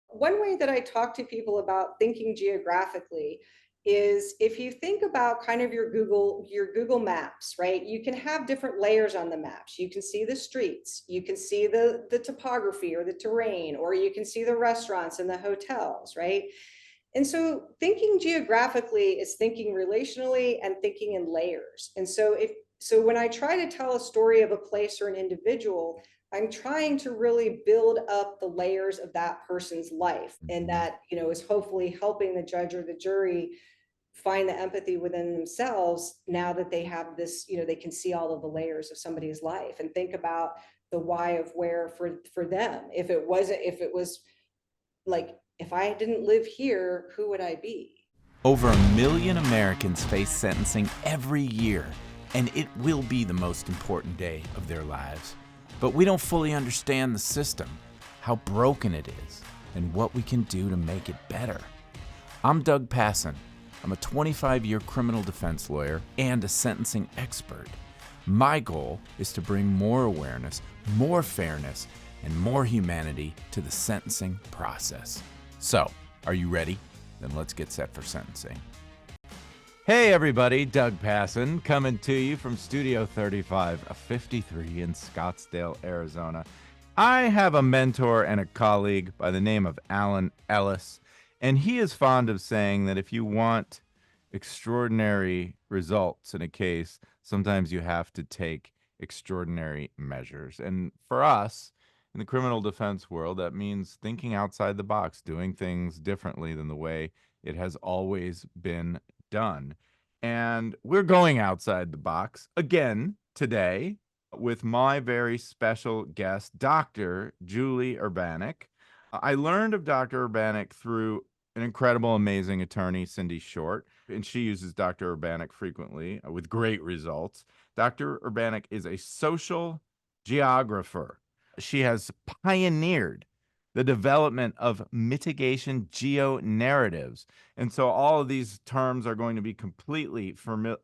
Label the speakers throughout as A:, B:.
A: One way that I talk to people about thinking geographically is if you think about kind of your Google Maps, right? You can have different layers on the maps. You can see the streets, you can see the topography or the terrain, or you can see the restaurants and the hotels, right? And so thinking geographically is thinking relationally and thinking in layers. And so when I try to tell a story of a place or an individual, I'm trying to really build up the layers of that person's life. And
B: Mhm.
A: that, is hopefully helping the judge or the jury find the empathy within themselves now that they have this, they can see all of the layers of somebody's life and think about the why of where for them. If it was like, if I didn't live here, who would I be?
B: Over 1 million Americans face sentencing every year, and it will be the most important day of their lives. But we don't fully understand the system, how broken it is, and what we can do to make it better. I'm Doug Passon. I'm a 25-year criminal defense lawyer and a sentencing expert. My goal is to bring more awareness, more fairness, and more humanity to the sentencing process. So, are you ready? Then let's get set for sentencing. Hey everybody, Doug Passon coming to you from Studio 3553 in Scottsdale, Arizona. I have a mentor and a colleague by the name of Alan Ellis, and he is fond of saying that if you want extraordinary results in a case, sometimes you have to take extraordinary measures. And for us, in the criminal defense world, that means thinking outside the box, doing things differently than the way it has always been done. And we're going outside the box again today with my very special guest, Dr. Julie Urbanik. I learned of Dr. Urbanik through an incredible, amazing attorney, Cindy Short, and she uses Dr. Urbanik frequently with great results. Dr. Urbanik is a social geographer. She has pioneered the development of mitigation geo-narratives. And so all of these terms are going to be completely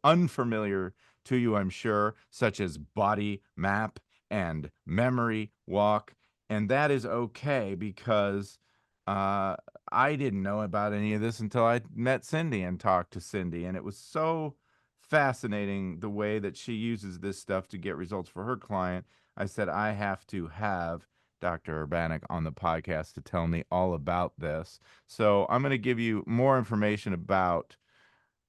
B: unfamiliar to you, I'm sure, such as body map and memory walk. And that is okay because uh, I didn't know about any of this until I met Cindy and talked to Cindy. And it was so fascinating the way that she uses this stuff to get results for her client. I said, I have to have Dr. Urbanik on the podcast to tell me all about this. So I'm going to give you more information about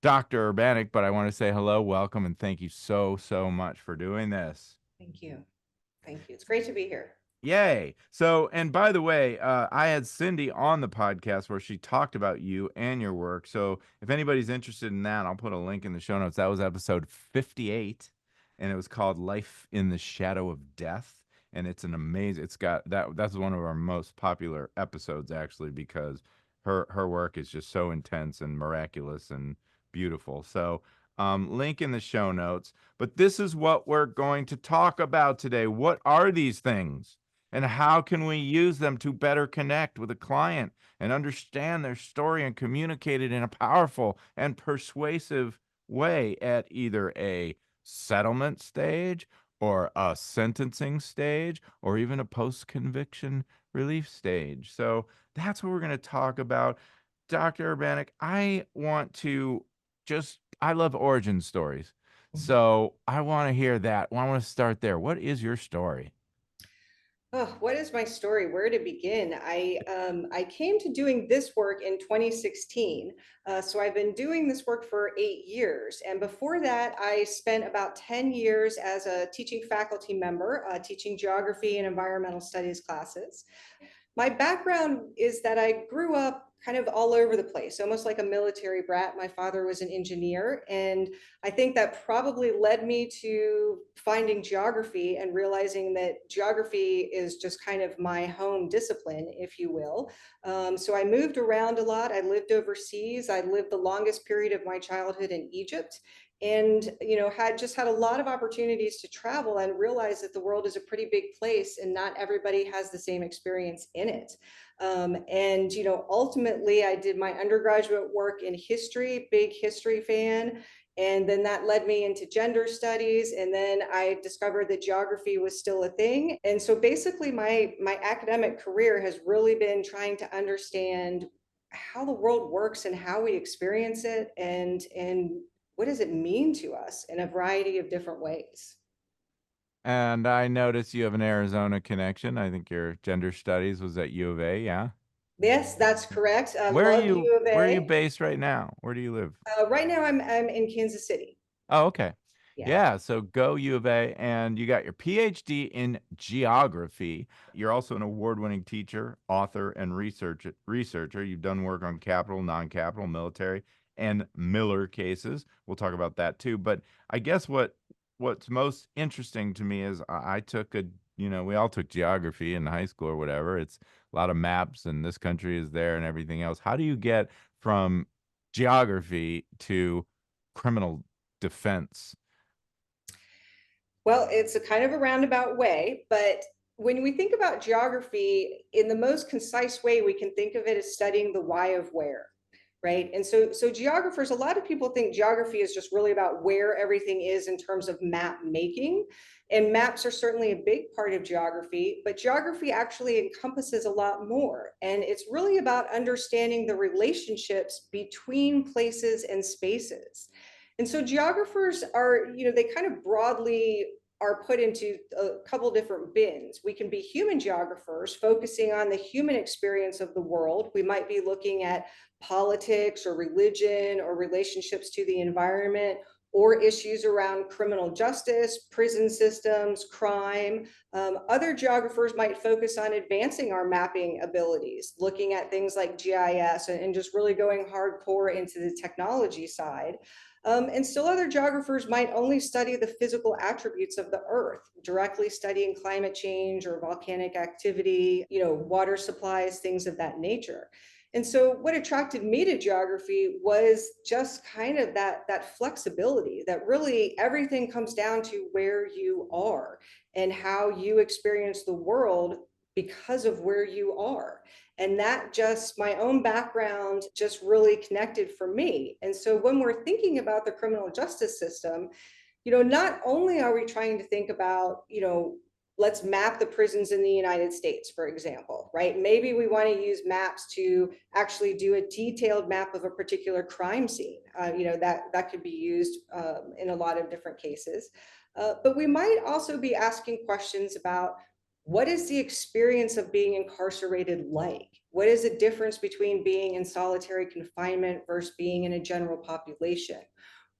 B: Dr. Urbanik, but I want to say hello, welcome, and thank you so, so much for doing this.
A: Thank you. Thank you. It's great to be here.
B: Yay. So, and by the way, I had Cindy on the podcast where she talked about you and your work. So, if anybody's interested in that, I'll put a link in the show notes. That was episode 58, and it was called Life in the Shadow of Death. And it's an amazing, it's got that's one of our most popular episodes actually, because her work is just so intense and miraculous and beautiful. So, link in the show notes. But this is what we're going to talk about today. What are these things? And how can we use them to better connect with a client and understand their story and communicate it in a powerful and persuasive way at either a settlement stage or a sentencing stage or even a post-conviction relief stage? So that's what we're going to talk about. Dr. Urbanik, I want to I love origin stories.
A: Mhm.
B: So I want to hear that. I want to start there. What is your story?
A: Oh, what is my story? Where to begin? I came to doing this work in 2016. So I've been doing this work for 8 years. And before that, I spent about 10 years as a teaching faculty member, teaching geography and environmental studies classes. My background is that I grew up kind of all over the place, almost like a military brat. My father was an engineer, and I think that probably led me to finding geography and realizing that geography is just kind of my home discipline, if you will. So I moved around a lot. I lived overseas. I lived the longest period of my childhood in Egypt, and had a lot of opportunities to travel and realize that the world is a pretty big place and not everybody has the same experience in it. And ultimately I did my undergraduate work in history, big history fan, And then that led me into gender studies. And then I discovered that geography was still a thing. And so basically my academic career has really been trying to understand how the world works and how we experience it, and what does it mean to us in a variety of different ways.
B: And I noticed you have an Arizona connection. I think your gender studies was at U of A, yeah?
A: Yes, that's correct.
B: Where are
A: Love
B: you
A: U of
B: where are you
A: A.
B: based right now? Where do you live?
A: Right now I'm in Kansas City.
B: Oh, okay.
A: Yeah.
B: Yeah, so go U of A, and you got your PhD in geography. You're also an award-winning teacher, author, and researcher. You've done work on capital, non-capital, military, and Miller cases. We'll talk about that too. But I guess what's most interesting to me is I took we all took geography in high school or whatever. It's a lot of maps, and this country is there and everything else. How do you get from geography to criminal defense?
A: Well, it's a kind of a roundabout way, but when we think about geography in the most concise way, we can think of it as studying the why of where, right? And so geographers, a lot of people think geography is just really about where everything is in terms of map making. And maps are certainly a big part of geography, but geography actually encompasses a lot more. And it's really about understanding the relationships between places and spaces. And so geographers are, they kind of broadly are put into a couple different bins. We can be human geographers focusing on the human experience of the world. We might be looking at politics or religion or relationships to the environment, or issues around criminal justice, prison systems, crime. Other geographers might focus on advancing our mapping abilities, looking at things like GIS, and just really going hardcore into the technology side. And still other geographers might only study the physical attributes of the earth, directly studying climate change or volcanic activity, water supplies, things of that nature. And so what attracted me to geography was just kind of that flexibility, that really everything comes down to where you are and how you experience the world because of where you are. And that just, my own background just really connected for me. And so when we're thinking about the criminal justice system, not only are we trying to think about, let's map the prisons in the United States, for example, right? Maybe we want to use maps to actually do a detailed map of a particular crime scene. That could be used in a lot of different cases. But we might also be asking questions about what is the experience of being incarcerated like? What is the difference between being in solitary confinement versus being in a general population?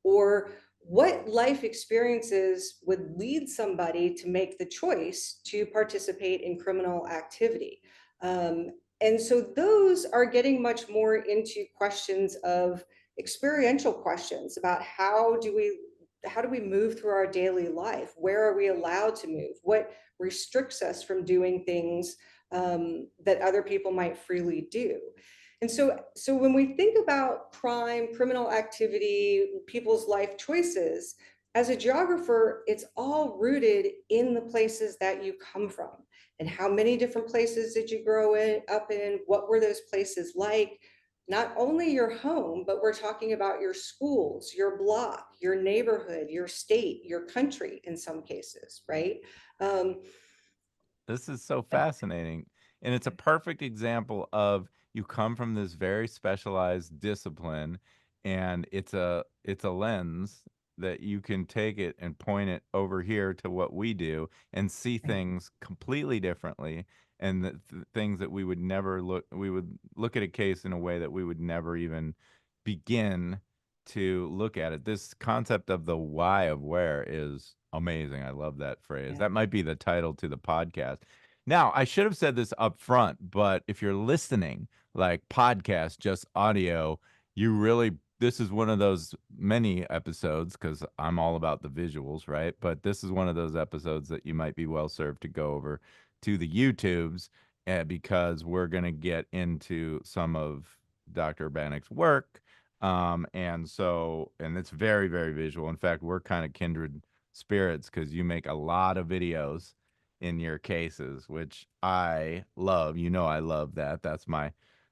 A: Or what life experiences would lead somebody to make the choice to participate in criminal activity? And so those are getting much more into questions of experiential questions about how do we move through our daily life? Where are we allowed to move? What restricts us from doing things that other people might freely do? And so when we think about crime, criminal activity, people's life choices, as a geographer, it's all rooted in the places that you come from. And how many different places did you up in? What were those places like? Not only your home, but we're talking about your schools, your block, your neighborhood, your state, your country in some cases, right? Um,
B: This is so fascinating. And it's a perfect example of you come from this very specialized discipline, and it's a lens that you can take it and point it over here to what we do and see things completely differently, and the things that we would look at a case in a way that we would never even begin to look at it. This concept of the why of where is amazing. I love that phrase.
A: yeah,
B: That might be the title to the podcast. Now, I should have said this up front, but if you're listening, like podcast, just audio, this is one of those many episodes because I'm all about the visuals, right? But this is one of those episodes that you might be well served to go over to the YouTubes because we're going to get into some of Dr. Urbanik's work. And it's very, very visual. In fact, we're kind of kindred spirits because you make a lot of videos in your cases, which I love. You know, I love that. That's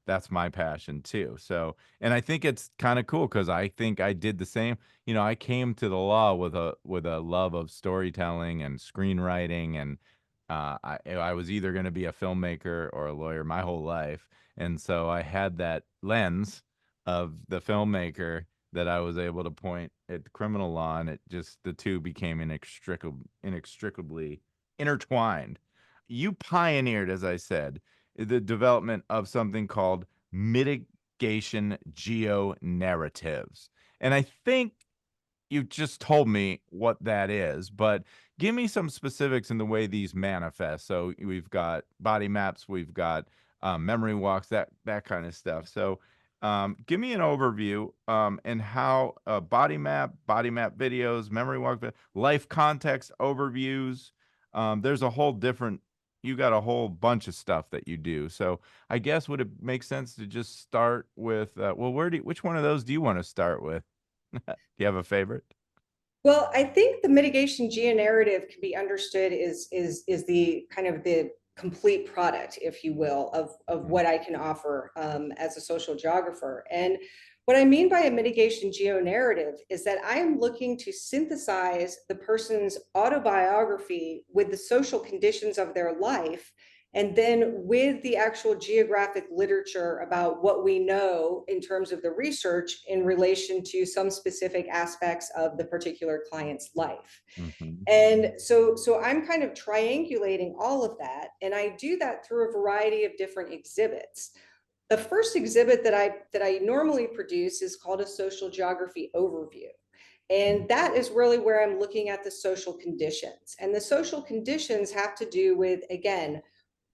B: that's my passion too. So, and I think it's kind of cool because I think I did the same. You know, I came to the law with a love of storytelling and screenwriting, and I was either going to be a filmmaker or a lawyer my whole life, and so I had that lens of the filmmaker that I was able to point at the criminal law, and it just the two became inextricably intertwined. You pioneered, as I said, the development of something called mitigation geo-narratives. And I think you just told me what that is, but give me some specifics in the way these manifest. So we've got body maps, we've got memory walks, that kind of stuff. So give me an overview and how body map videos, memory walk, life context overviews. There's a whole different. You got a whole bunch of stuff that you do. So I guess would it make sense to just start with well, which one of those do you want to start with? Do you have a favorite?
A: Well, I think the mitigation geo-narrative can be understood is the kind of the complete product, if you will, of
B: Mm,
A: what I can offer as a social geographer. And what I mean by a mitigation geo-narrative is that I am looking to synthesize the person's autobiography with the social conditions of their life, and then with the actual geographic literature about what we know in terms of the research in relation to some specific aspects of the particular client's life.
B: mhm,
A: And so I'm kind of triangulating all of that. And I do that through a variety of different exhibits. The first exhibit that I normally produce is called a social geography overview. And that is really where I'm looking at the social conditions. And the social conditions have to do with, again,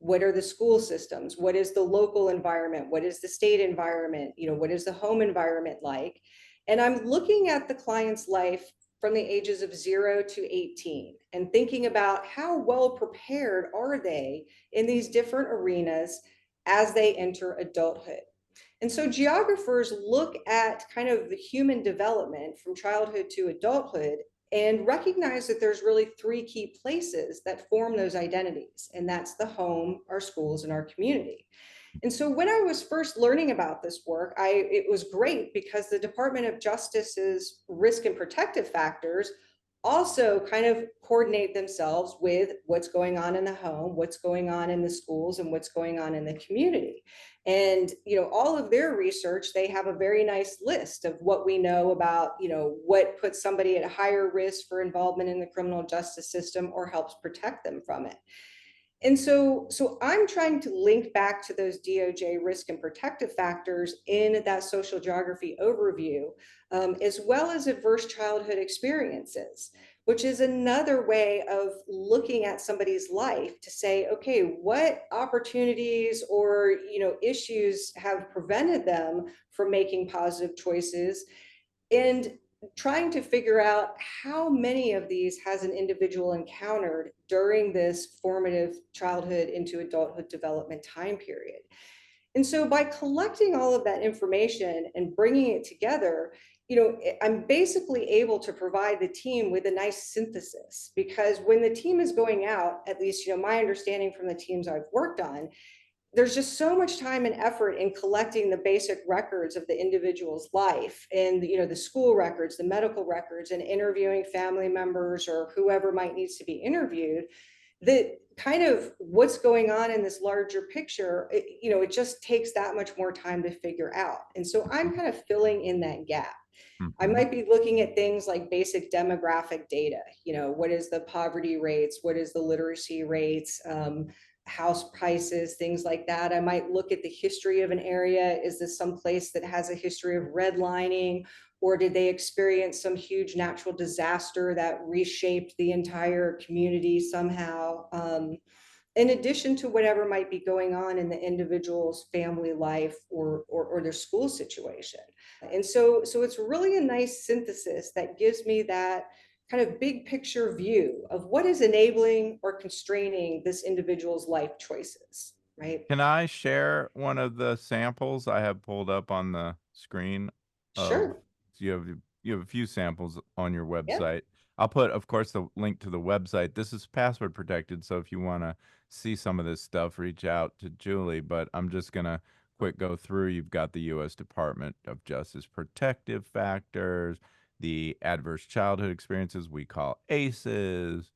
A: what are the school systems? What is the local environment? What is the state environment? What is the home environment like? And I'm looking at the client's life from the ages of 0 to 18 and thinking about how well prepared are they in these different arenas as they enter adulthood. And so geographers look at kind of the human development from childhood to adulthood and recognize that there's really three key places that form those identities, and that's the home, our schools, and our community. And so when I was first learning about this work, it was great because the Department of Justice's risk and protective factors also kind of coordinate themselves with what's going on in the home, what's going on in the schools, and what's going on in the community. And all of their research, they have a very nice list of what we know about what puts somebody at higher risk for involvement in the criminal justice system or helps protect them from it. And so I'm trying to link back to those DOJ risk and protective factors in that social geography overview, as well as adverse childhood experiences, which is another way of looking at somebody's life to say, okay, what opportunities or issues have prevented them from making positive choices, and trying to figure out how many of these has an individual encountered during this formative childhood into adulthood development time period. And so by collecting all of that information and bringing it together, I'm basically able to provide the team with a nice synthesis, because when the team is going out, at least my understanding from the teams I've worked on, there's just so much time and effort in collecting the basic records of the individual's life, and the school records, the medical records, and interviewing family members or whoever might needs to be interviewed, that kind of what's going on in this larger picture, it just takes that much more time to figure out. And so I'm kind of filling in that gap. I
B: mhm.
A: might be looking at things like basic demographic data. What is the poverty rates? What is the literacy rates? House prices, things like that. I might look at the history of an area. Is this some place that has a history of redlining? Or did they experience some huge natural disaster that reshaped the entire community somehow? In addition to whatever might be going on in the individual's family life or their school situation. And so it's really a nice synthesis that gives me that kind of big picture view of what is enabling or constraining this individual's life choices, right?
B: Can I share one of the samples I have pulled up on the screen of
A: Sure.
B: you have a few samples on your
A: Yeah.
B: website. I'll put, of course, the link to the website. This is password protected, so if you wanna see some of this stuff, reach out to Julie, but I'm just gonna quick go through, you've got the U.S. Department of Justice protective factors, the adverse childhood experiences we call ACEs.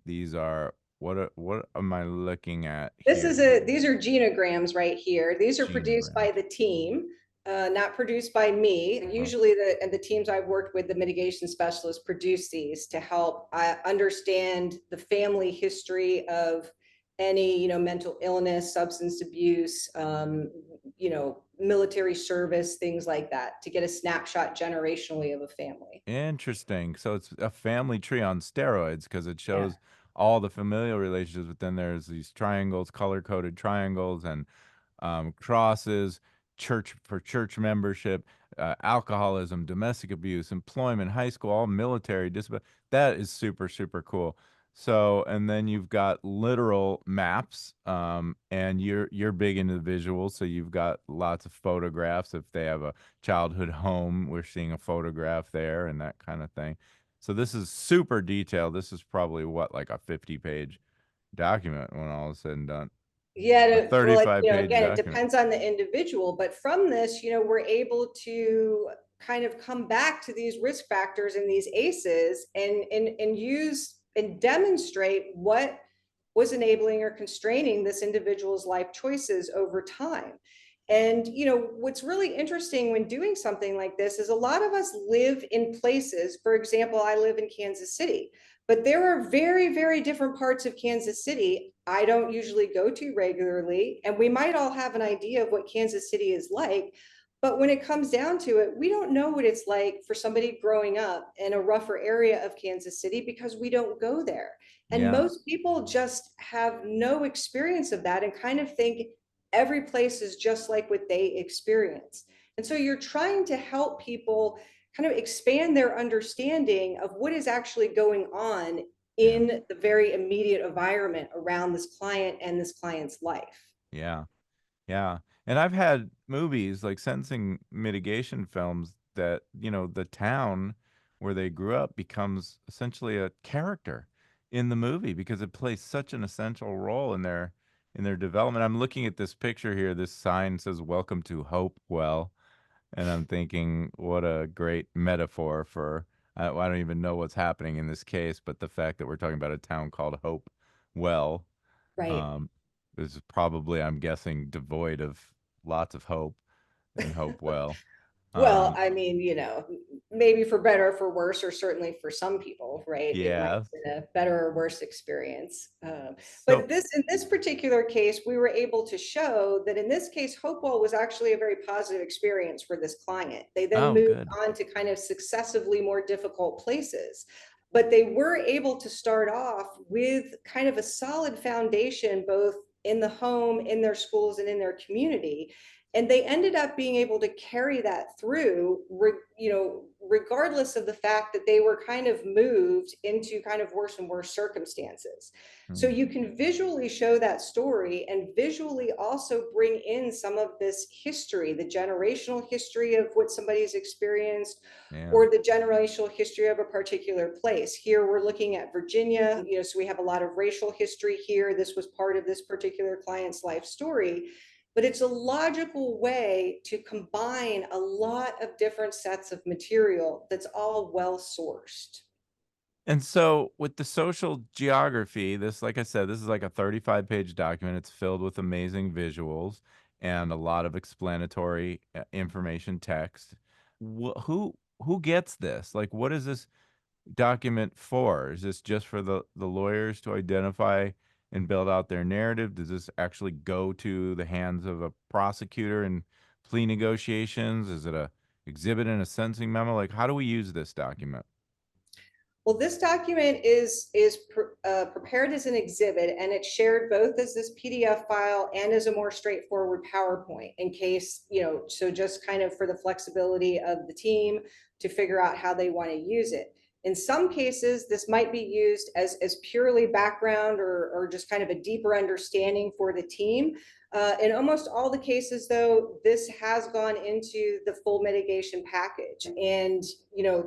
B: These are what am I looking at here?
A: These are genograms right here. These are produced by
B: Genograms.
A: the team, not produced by me.
B: Oh,
A: Usually the teams I've worked with, the mitigation specialists produce these to help understand the family history of any, mental illness, substance abuse, military service, things like that, to get a snapshot generationally of a family.
B: interesting. So it's a family tree on steroids because it
A: Yeah.
B: shows all the familial relationships, but then there's these triangles, color-coded triangles, and crosses, church membership, alcoholism, domestic abuse, employment, high school, all military disability. That is super, super cool. So, and then you've got literal maps, and you're big into the visuals, so you've got lots of photographs. If they have a childhood home, we're seeing a photograph there and that kind of thing. So this is super detailed. This is probably what, like a 50-page document when all is said and done. A
A: Yeah, well,
B: 35-page
A: again, it
B: document.
A: depends on the individual, but from this, we're able to kind of come back to these risk factors and these ACEs and use and demonstrate what was enabling or constraining this individual's life choices over time. And what's really interesting when doing something like this is a lot of us live in places. For example, I live in Kansas City, but there are very, very different parts of Kansas City I don't usually go to regularly. And we might all have an idea of what Kansas City is like. But when it comes down to it, we don't know what it's like for somebody growing up in a rougher area of Kansas City because we don't go there. And
B: Yeah,
A: most people just have no experience of that and kind of think every place is just like what they experience. And so you're trying to help people kind of expand their understanding of what is actually going on
B: yeah,
A: in the very immediate environment around this client and this client's life.
B: yeah, yeah. And I've had movies like sentencing mitigation films that, the town where they grew up becomes essentially a character in the movie because it plays such an essential role in their development. I'm looking at this picture here. This sign says "Welcome to Hopewell," and I'm thinking, what a great metaphor for. I don't even know what's happening in this case, but the fact that we're talking about a town called Hopewell.
A: Right.
B: Um, is probably, I'm guessing, devoid of lots of hope and hope well.
A: Well,
B: Um,
A: I mean, maybe for better or for worse, or certainly for some people, right? It might
B: yeah.
A: have been a better or worse experience.
B: So,
A: But in this particular case, we were able to show that in this case, Hopewell was actually a very positive experience for this client. They then
B: oh,
A: moved
B: good.
A: on to kind of successively more difficult places. But they were able to start off with kind of a solid foundation, both in the home, in their schools, and in their community, and they ended up being able to carry that through, regardless of the fact that they were kind of moved into kind of worse and worse circumstances. So
B: Mm,
A: you can visually show that story and visually also bring in some of this history, the generational history of what somebody's experienced,
B: yeah.
A: or the generational history of a particular place. Here we're looking at Virginia, so we have a lot of racial history here. This was part of this particular client's life story, but it's a logical way to combine a lot of different sets of material that's all well sourced.
B: And so with the social geography, this, like I said, this is like a 35-page document. It's filled with amazing visuals and a lot of explanatory information text. Who gets this? Like, what is this document for? Is this just for the lawyers to identify and build out their narrative? Does this actually go to the hands of a prosecutor in plea negotiations? Is it a exhibit in a sentencing memo? Like, how do we use this document?
A: Well, this document prepared as an exhibit, and it's shared both as this PDF file and as a more straightforward PowerPoint in case, so just kind of for the flexibility of the team to figure out how they want to use it. In some cases, this might be used as purely background or just kind of a deeper understanding for the team. In almost all the cases, though, this has gone into the full mitigation package. And,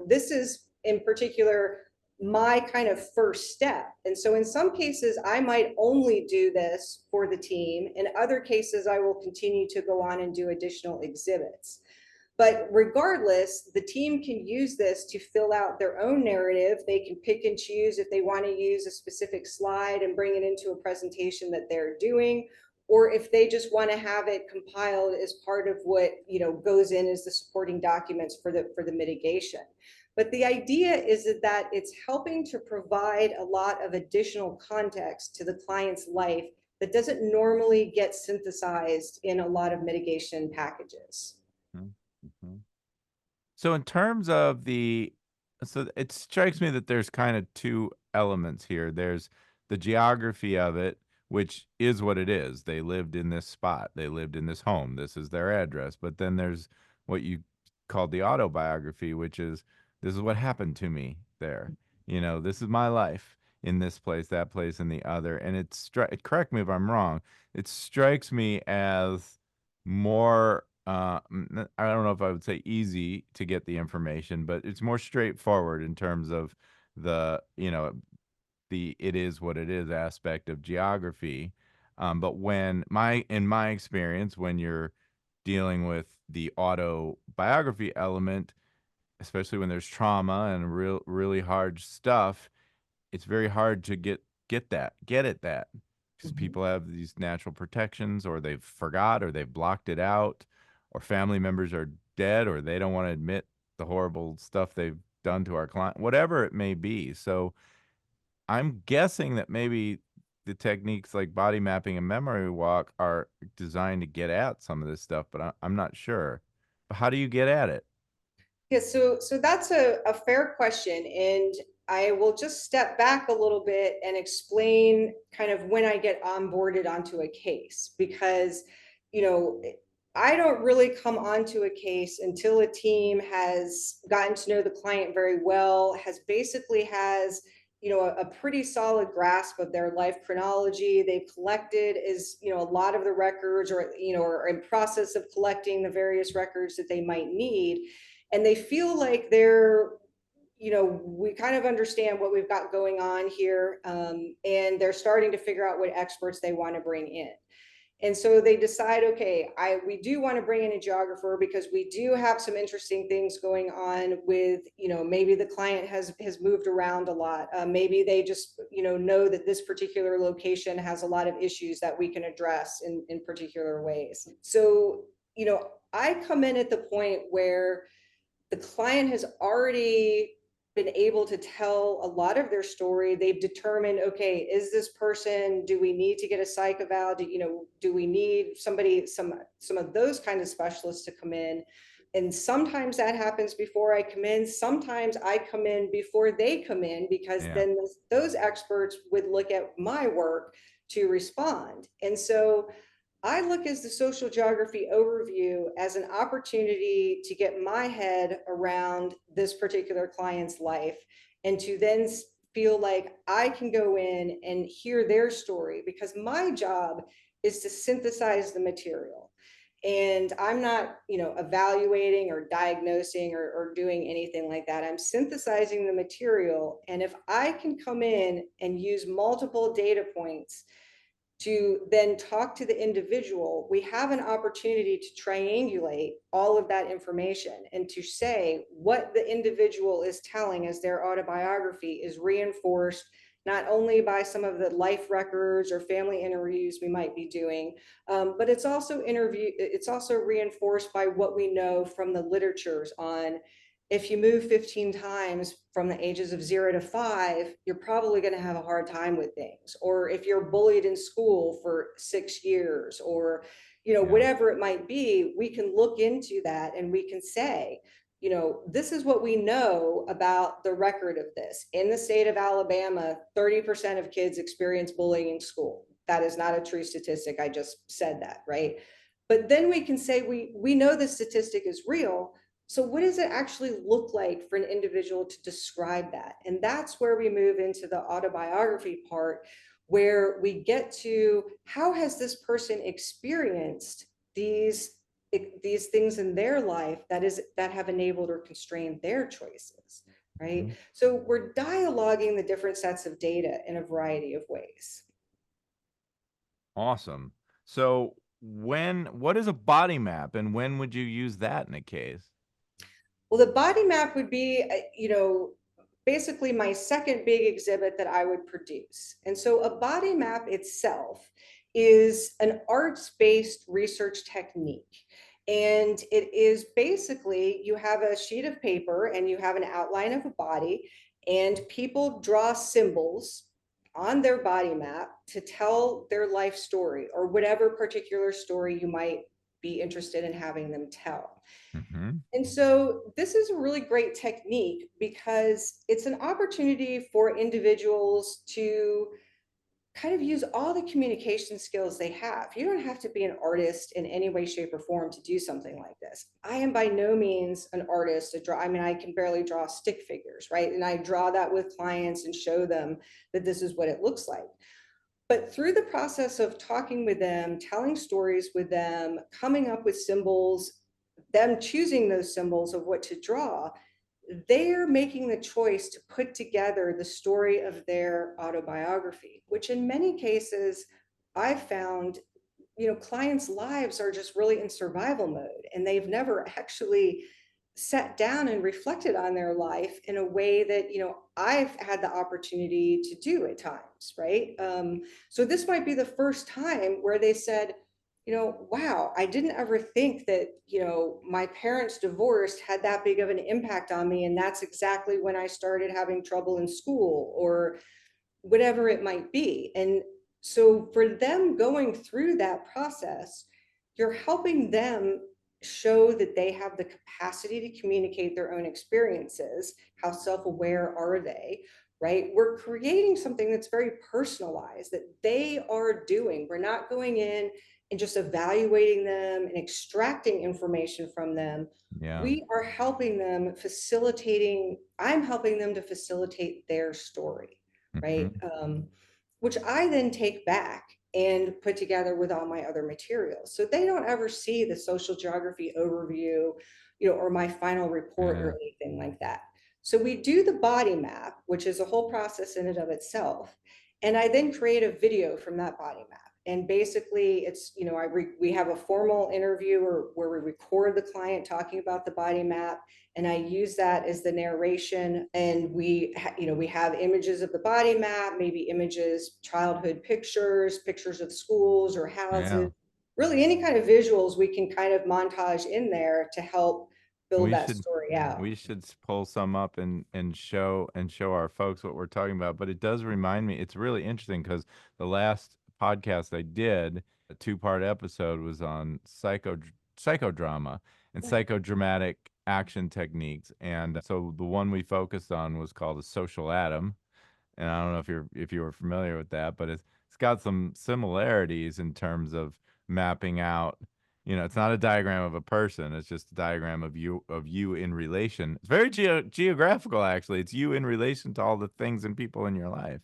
A: this is in particular my kind of first step. And so in some cases, I might only do this for the team. In other cases, I will continue to go on and do additional exhibits. But regardless, the team can use this to fill out their own narrative. They can pick and choose if they want to use a specific slide and bring it into a presentation that they're doing, or if they just want to have it compiled as part of what goes in as the supporting documents for the mitigation. But the idea is that it's helping to provide a lot of additional context to the client's life that doesn't normally get synthesized in a lot of mitigation packages.
B: Mm-hmm. So in terms of so it strikes me that there's kind of two elements here. There's the geography of it, which is what it is. They lived in this spot. They lived in this home. This is their address. But then there's what you called the autobiography, which is this is what happened to me there. This is my life in this place, that place, and the other. And correct me if I'm wrong. It strikes me as more I don't know if I would say easy to get the information, but it's more straightforward in terms of the it is what it is aspect of geography. But in my experience, when you're dealing with the autobiography element, especially when there's trauma and really hard stuff, it's very hard to get it, because
A: Mhm.
B: people have these natural protections, or they've forgot, or they've blocked it out, or family members are dead, or they don't want to admit the horrible stuff they've done to our client, whatever it may be. So I'm guessing that maybe the techniques like body mapping and memory walk are designed to get at some of this stuff, but I'm not sure. But how do you get at it?
A: Yeah, so that's a fair question. And I will just step back a little bit and explain kind of when I get onboarded onto a case, because, you know, I don't really come onto a case until a team has gotten to know the client very well, has a pretty solid grasp of their life chronology. They've collected a lot of the records, or are in process of collecting the various records that they might need, and they feel like we kind of understand what we've got going on here, and they're starting to figure out what experts they want to bring in. And so they decide, okay, we do want to bring in a geographer because we do have some interesting things going on with, maybe the client has moved around a lot. Maybe they just, know that this particular location has a lot of issues that we can address in particular ways. So, I come in at the point where the client has already been able to tell a lot of their story. They've determined, okay, is this person, do we need to get a psych eval? Do we need some of those kind of specialists to come in? And sometimes that happens before I come in. Sometimes I come in before they come in, because
B: Yeah.
A: then those experts would look at my work to respond. And so I look as the social geography overview as an opportunity to get my head around this particular client's life, and to then feel like I can go in and hear their story, because my job is to synthesize the material. And I'm not, evaluating or diagnosing or doing anything like that. I'm synthesizing the material. And if I can come in and use multiple data points to then talk to the individual, we have an opportunity to triangulate all of that information and to say what the individual is telling as their autobiography is reinforced not only by some of the life records or family interviews we might be doing, but it's also reinforced by what we know from the literatures on, if you move 15 times from the ages of 0 to 5, you're probably going to have a hard time with things. Or if you're bullied in school for 6 years, or,
B: Yeah.
A: whatever it might be, we can look into that and we can say, this is what we know about the record of this. In the state of Alabama, 30% of kids experience bullying in school. That is not a true statistic. I just said that, right? But then we can say we know the statistic is real, so what does it actually look like for an individual to describe that? And that's where we move into the autobiography part, where we get to, how has this person experienced these things in their life that have enabled or constrained their choices? right?
B: Mhm.
A: So we're dialoguing the different sets of data in a variety of ways.
B: Awesome. So what is a body map and when would you use that in a case?
A: Well, the body map would be, basically my second big exhibit that I would produce. And so a body map itself is an arts-based research technique. And it is basically, you have a sheet of paper and you have an outline of a body, and people draw symbols on their body map to tell their life story or whatever particular story you might be interested in having them tell.
B: Mhm.
A: And so this is a really great technique because it's an opportunity for individuals to kind of use all the communication skills they have. You don't have to be an artist in any way, shape, or form to do something like this. I am by no means an artist to draw. I mean, I can barely draw stick figures, right? And I draw that with clients and show them that this is what it looks like. But through the process of talking with them, telling stories with them, coming up with symbols, them choosing those symbols of what to draw, they're making the choice to put together the story of their autobiography, which in many cases I've found, clients' lives are just really in survival mode and they've never actually sat down and reflected on their life in a way that I've had the opportunity to do at times, right? So this might be the first time where they said, wow, I didn't ever think that my parents' divorce had that big of an impact on me, and that's exactly when I started having trouble in school, or whatever it might be. And so for them going through that process, you're helping them show that they have the capacity to communicate their own experiences. How self-aware are they? Right? We're creating something that's very personalized that they are doing. We're not going in and just evaluating them and extracting information from them.
B: Yeah.
A: We are helping them facilitating, I'm helping them to facilitate their story, right?
B: Mhm.
A: Which I then take back and put together with all my other materials. So they don't ever see the social geography overview, or my final report
B: Yeah.
A: or anything like that. So we do the body map, which is a whole process in and of itself. And I then create a video from that body map. And basically it's, we have a formal interview where we record the client talking about the body map, and I use that as the narration. And we have images of the body map, maybe images, childhood pictures, pictures of schools or houses,
B: Yeah.
A: really any kind of visuals we can kind of montage in there to help build
B: We
A: that
B: should
A: story out.
B: pull some up and show our folks what we're talking about. But it does remind me, it's really interesting because the last podcast I did, a two-part episode, was on psychodrama and psychodramatic action techniques. And so the one we focused on was called a social atom, and I don't know if you were familiar with that, but it's got some similarities in terms of mapping out. It's not a diagram of a person; it's just a diagram of you in relation. It's very geographical, actually. It's you in relation to all the things and people in your life.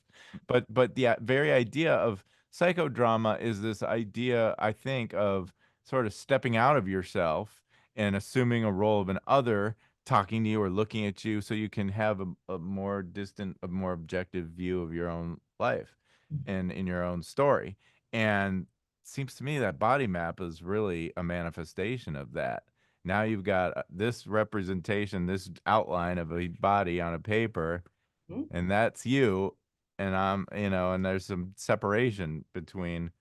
B: But the very idea of psychodrama is this idea, I think, of sort of stepping out of yourself and assuming a role of an other talking to you or looking at you so you can have a more distant, a more objective view of your own life and in your own story. And it seems to me that body map is really a manifestation of that. Now you've got this representation, this outline of a body on a paper,
A: Mhm.
B: and that's you. And and there's some separation between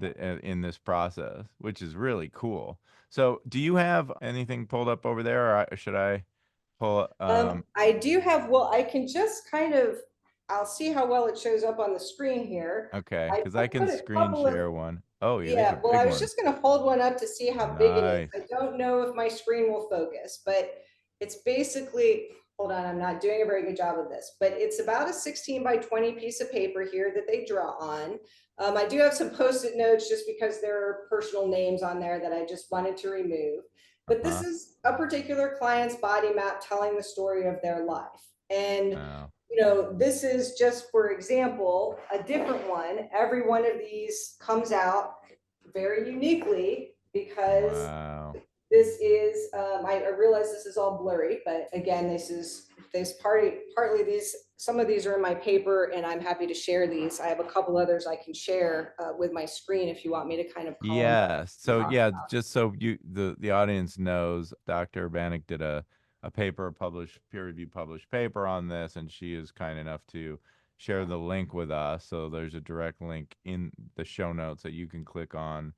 B: in this process, which is really cool. So, do you have anything pulled up over there, or should I pull?
A: I do have, well, I can just kind of, I'll see how well it shows up on the screen here.
B: Okay,
A: I
B: because I can
A: put a
B: screen
A: couple of,
B: share one. Oh, you make a
A: yeah, well,
B: big
A: I was
B: one.
A: just going to hold one up to see how big it is.
B: Nice.
A: I don't know if my screen will focus, but it's basically, hold on, I'm not doing a very good job of this, but it's about a 16 by 20 piece of paper here that they draw on. I do have some post-it notes just because there are personal names on there that I just wanted to remove. But this
B: Uh-huh.
A: is a particular client's body map telling the story of their life. And
B: Wow.
A: this is just, for example, a different one. Every one of these comes out very uniquely because
B: Wow.
A: This is, I realize this is all blurry, but again, this partly these, some of these are in my paper and I'm happy to share these. I have a couple others I can share with my screen if you want me to kind of call them up
B: Yeah.
A: and
B: So
A: talk
B: yeah,
A: about.
B: just so the audience knows, Dr. Urbanik did a paper published, peer review published paper on this, and she is kind enough to share the link with us. So there's a direct link in the show notes that you can click on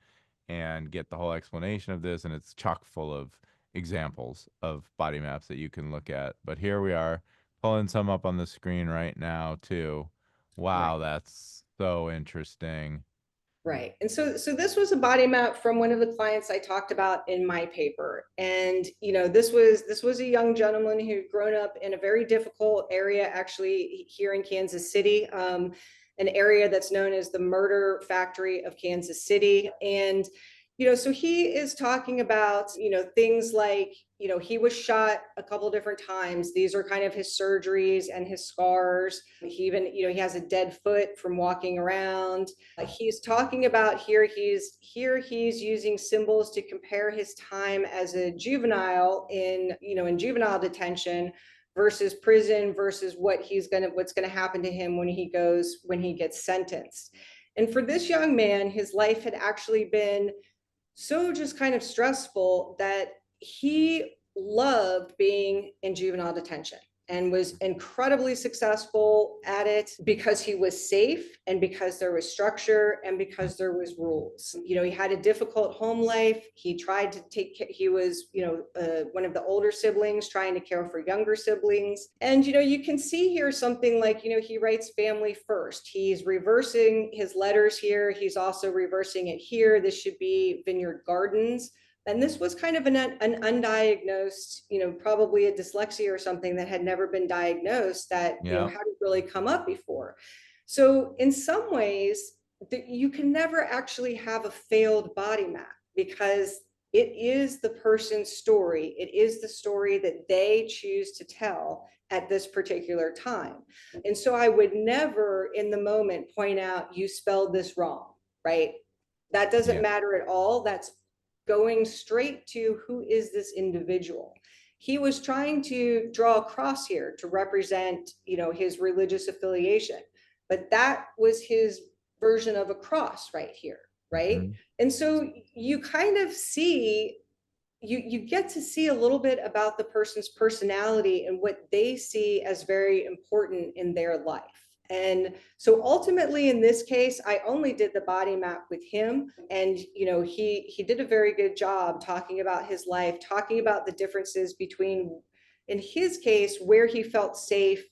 B: and get the whole explanation of this, and it's chock full of examples of body maps that you can look at. But here we are pulling some up on the screen right now too.
A: Right.
B: Wow, that's so interesting.
A: Right. And so this was a body map from one of the clients I talked about in my paper. And this was a young gentleman who had grown up in a very difficult area, actually here in Kansas City, an area that's known as the murder factory of Kansas City. And so he is talking about, things like, he was shot a couple different times. These are kind of his surgeries and his scars. He even, he has a dead foot from walking around. He's talking about he's using symbols to compare his time as a juvenile in juvenile detention versus prison versus what's gonna happen to him when he gets sentenced. And for this young man, his life had actually been so just kind of stressful that he loved being in juvenile detention and was incredibly successful at it because he was safe and because there was structure and because there was rules. He had a difficult home life. He tried to he was, one of the older siblings trying to care for younger siblings. And, you can see here something like, he writes family first. He's reversing his letters here. He's also reversing it here. This should be Vineyard Gardens. And this was kind of an undiagnosed, probably a dyslexia or something that had never been diagnosed that,
B: Yeah.
A: hadn't really come up before. So in some ways, you can never actually have a failed body map because it is the person's story. It is the story that they choose to tell at this particular time. And so I would never in the moment point out, you spelled this wrong, right? That doesn't
B: Yeah.
A: matter at all. That's going straight to who is this individual. He was trying to draw a cross here to represent, his religious affiliation, but that was his version of a cross right here, right?
B: Mhm.
A: And so you kind of see, you get to see a little bit about the person's personality and what they see as very important in their life. And so ultimately in this case, I only did the body map with him. And he did a very good job talking about his life, talking about the differences between, in his case, where he felt safe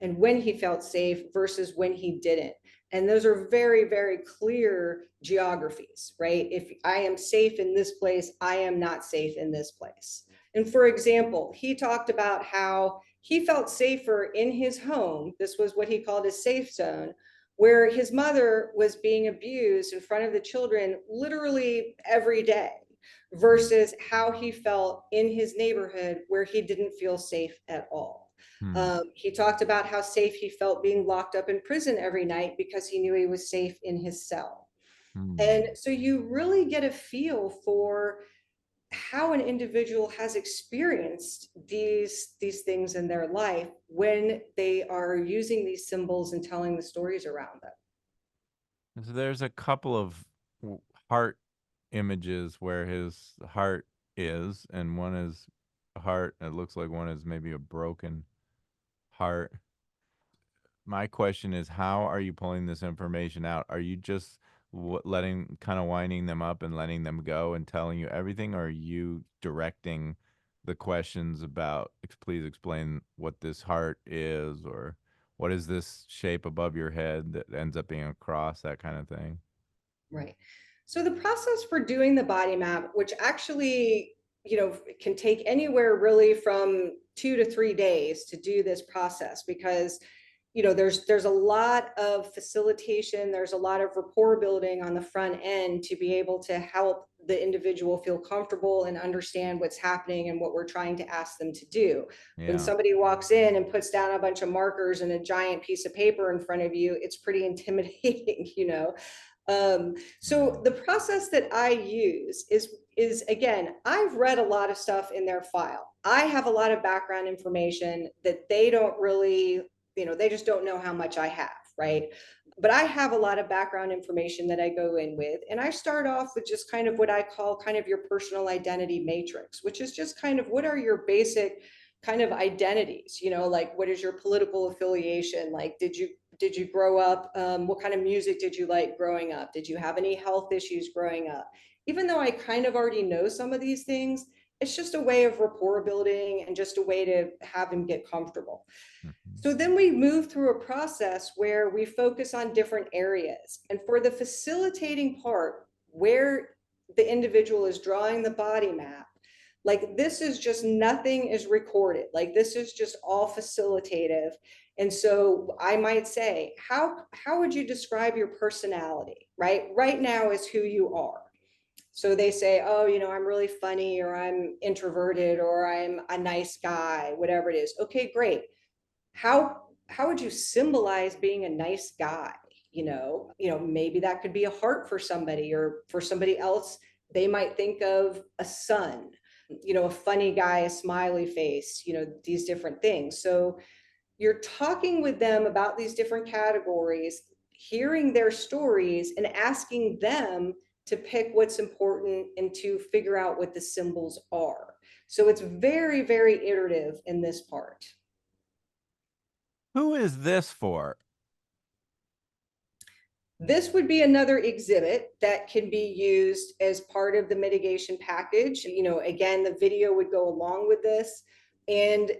A: and when he felt safe versus when he didn't. And those are very, very clear geographies, right? If I am safe in this place, I am not safe in this place. And for example, he talked about how he felt safer in his home. This was what he called his safe zone, where his mother was being abused in front of the children literally every day, versus how he felt in his neighborhood where he didn't feel safe at all.
B: Hmm.
A: He talked about how safe he felt being locked up in prison every night because he knew he was safe in his cell. And
B: Hmm.
A: so you really get a feel for how an individual has experienced these things in their life when they are using these symbols and telling the stories around them.
B: So there's a couple of heart images where his heart is, and one is a heart. It looks like one is maybe a broken heart. My question is, how are you pulling this information out? Are you just letting, kind of winding them up and letting them go and telling you everything, or are you directing the questions about, please explain what this heart is, or what is this shape above your head that ends up being a cross, that kind of thing?
A: Right. So the process for doing the body map, which actually, can take anywhere really from 2 to 3 days to do this process, because there's a lot of facilitation, there's a lot of rapport building on the front end to be able to help the individual feel comfortable and understand what's happening and what we're trying to ask them to do. When
B: Yeah.
A: somebody walks in and puts down a bunch of markers and a giant piece of paper in front of you, it's pretty intimidating. So the process that I use is again, I've read a lot of stuff in their file. I have a lot of background information that they don't really, they just don't know how much I have, right? But I have a lot of background information that I go in with, and I start off with just kind of what I call kind of your personal identity matrix, which is just kind of what are your basic kind of identities, like what is your political affiliation, like did you grow up, what kind of music did you like growing up, did you have any health issues growing up? Even though I kind of already know some of these things, it's just a way of rapport building and just a way to have them get comfortable.
B: Mhm.
A: So then we move through a process where we focus on different areas. And for the facilitating part, where the individual is drawing the body map, like this is just nothing is recorded. Like this is just all facilitative. And so I might say, how would you describe your personality? Right now is who you are. So they say, oh, I'm really funny, or I'm introverted, or I'm a nice guy, whatever it is. Okay, great. How would you symbolize being a nice guy? Maybe that could be a heart for somebody, or for somebody else they might think of a sun, a funny guy, a smiley face, these different things. So you're talking with them about these different categories, hearing their stories and asking them to pick what's important and to figure out what the symbols are. So it's very, very iterative in this part.
B: Who is this for?
A: This would be another exhibit that can be used as part of the mitigation package. Again, the video would go along with this. And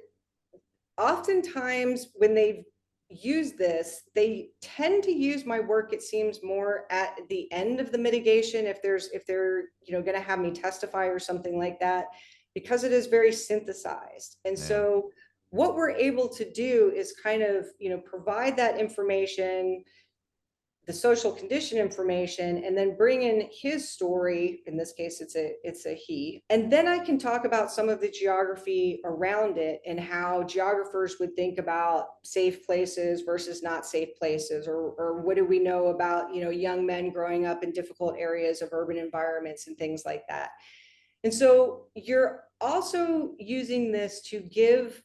A: oftentimes when they use this, they tend to use my work, it seems, more at the end of the mitigation, if they're going to have me testify or something like that, because it is very synthesized. And
B: Yeah.
A: so what we're able to do is kind of provide that information, the social condition information, and then bring in his story. In this case, it's a he. And then I can talk about some of the geography around it and how geographers would think about safe places versus not safe places, or what do we know about, young men growing up in difficult areas of urban environments and things like that. And so you're also using this to give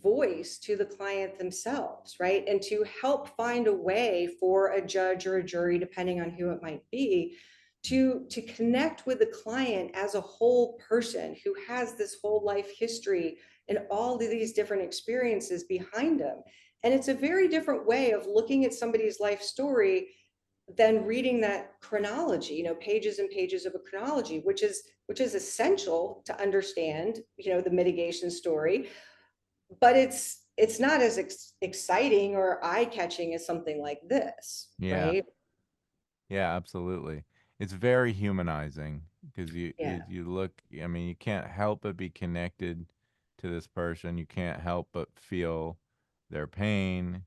A: voice to the client themselves, right? And to help find a way for a judge or a jury, depending on who it might be, to connect with the client as a whole person who has this whole life history and all of these different experiences behind them. And it's a very different way of looking at somebody's life story than reading that chronology, pages and pages of a chronology, which is essential to understand, the mitigation story, but it's not as exciting or eye-catching as something like this,
B: Yeah.
A: right?
B: Yeah, absolutely. It's very humanizing because
A: Yeah,
B: you look, I mean, you can't help but be connected to this person. You can't help but feel their pain.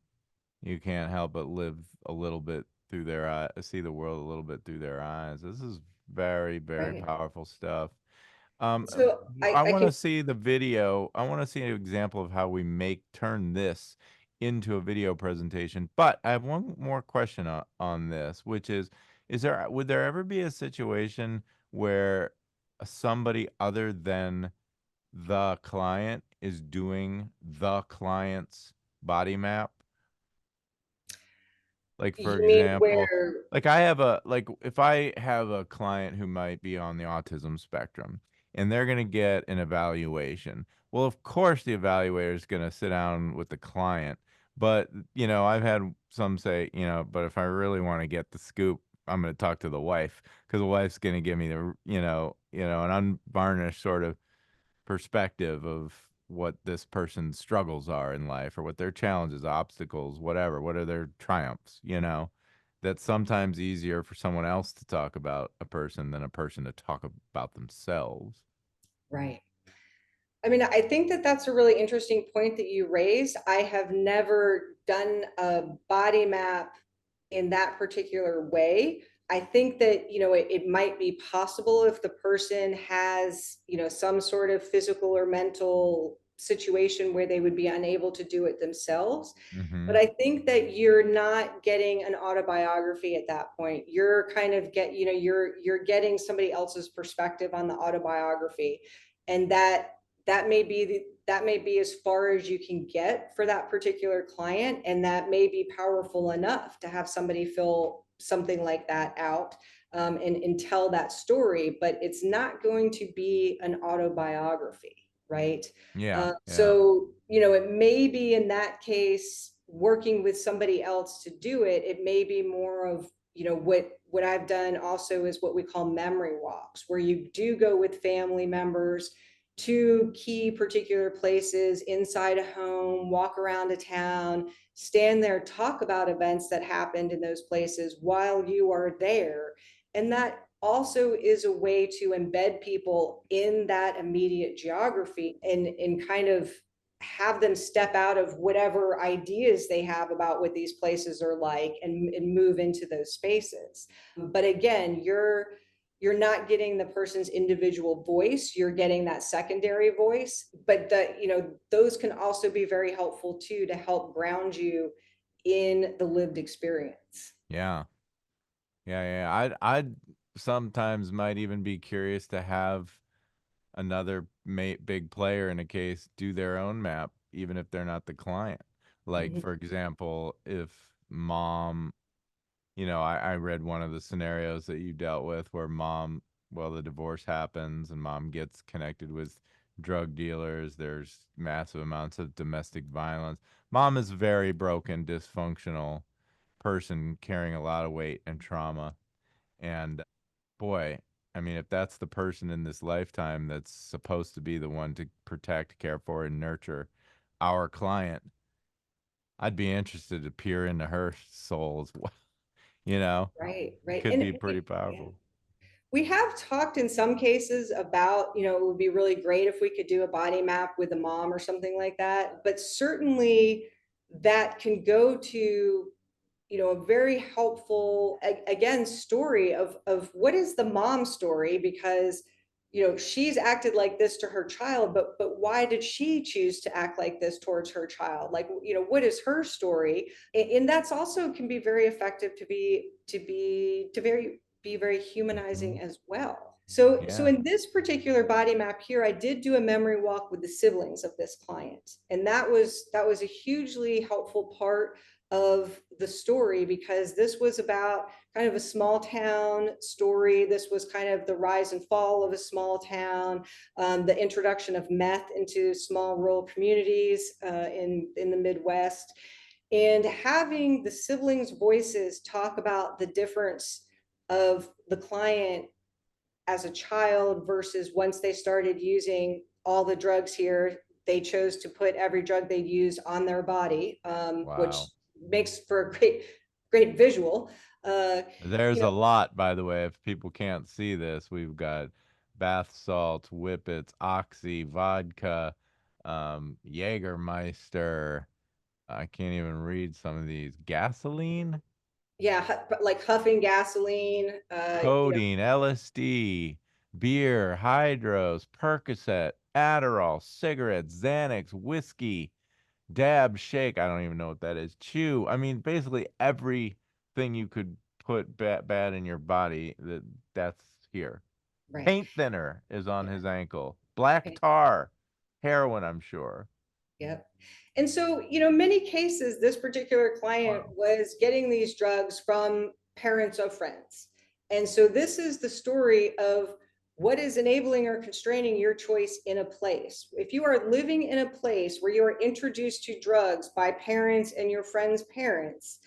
B: You can't help but live a little bit through their eye, see the world a little bit through their eyes. This is very, very
A: right.
B: powerful stuff.
A: So
B: I
A: I
B: want
A: can.
B: to see the video. I want to see an example of how we turn this into a video presentation. But I have one more question on this, which is there would there ever be a situation where somebody other than the client is doing the client's body map? Like, for
A: You mean
B: example,
A: where?
B: like if I have a client who might be on the autism spectrum and they're going to get an evaluation. Well, of course the evaluator is going to sit down with the client, but I've had some say, but if I really want to get the scoop, I'm going to talk to the wife because the wife's going to give me the, an unvarnished sort of perspective of what this person's struggles are in life or what their challenges, obstacles, whatever, what are their triumphs, that's sometimes easier for someone else to talk about a person than a person to talk about themselves.
A: Right. I mean, I think that that's a really interesting point that you raised. I have never done a body map in that particular way. I think that, it might be possible if the person has, some sort of physical or mental situation where they would be unable to do it themselves. But
B: Mm-hmm.
A: I think that you're not getting an autobiography at that point. You're kind of you're getting somebody else's perspective on the autobiography. And that may be as far as you can get for that particular client. And that may be powerful enough to have somebody fill something like that out, and tell that story, but it's not going to be an autobiography, right?
B: Yeah, yeah,
A: So, it may be in that case, working with somebody else to do it, it may be more of, what I've done also is what we call memory walks, where you do go with family members to key particular places inside a home, walk around a town, stand there, talk about events that happened in those places while you are there. And that also is a way to embed people in that immediate geography, and kind of have them step out of whatever ideas they have about what these places are like, and move into those spaces. But again, you're not getting the person's individual voice, you're getting that secondary voice. But those can also be very helpful too, to help ground you in the lived experience.
B: yeah, yeah. I'd sometimes might even be curious to have another big player in a case do their own map, even if they're not the client. Like,
A: Mhm.
B: for example, if mom, I read one of the scenarios that you dealt with where mom, well, the divorce happens and mom gets connected with drug dealers. There's massive amounts of domestic violence. Mom is a very broken, dysfunctional person carrying a lot of weight and trauma. And boy, I mean, if that's the person in this lifetime that's supposed to be the one to protect, care for, and nurture our client, I'd be interested to peer into her soul as well. You know,
A: Right, right.
B: could
A: And
B: be pretty
A: yeah,
B: powerful.
A: we have talked in some cases about, it would be really great if we could do a body map with a mom or something like that. But certainly that can go to, a very helpful, again, story of what is the mom story, because she's acted like this to her child, but why did she choose to act like this towards her child? Like, what is her story? And that's also can be very effective to be very humanizing
B: Mhm.
A: as well. So
B: Yeah.
A: in this particular body map here, I did do a memory walk with the siblings of this client, and that was a hugely helpful part of the story, because this was about kind of a small town story. This was kind of the rise and fall of a small town, the introduction of meth into small rural communities, in the Midwest, and having the siblings' voices talk about the difference of the client as a child versus once they started using all the drugs here. They chose to put every drug they used on their body, which
B: Wow.
A: makes for a great visual. Uh,
B: There's
A: you
B: a
A: know,
B: lot, by the way. If people can't see this, we've got bath salts, whippets, oxy, vodka, Jägermeister. I can't even read some of these. Gasoline,
A: yeah, like huffing gasoline.
B: codeine, LSD, beer, hydros, Percocet, Adderall, cigarettes, Xanax, whiskey, dab, shake. I don't even know what that is. Chew. I mean, basically everything you could put bad in your body, that's here.
A: Right.
B: Paint thinner is on
A: Yeah.
B: his ankle. Black
A: Okay.
B: tar, heroin, I'm sure.
A: Yep. And so, many cases, this particular client
B: Wow.
A: was getting these drugs from parents of friends. And so, this is the story of what is enabling or constraining your choice in a place. If you are living in a place where you are introduced to drugs by parents and your friends' parents,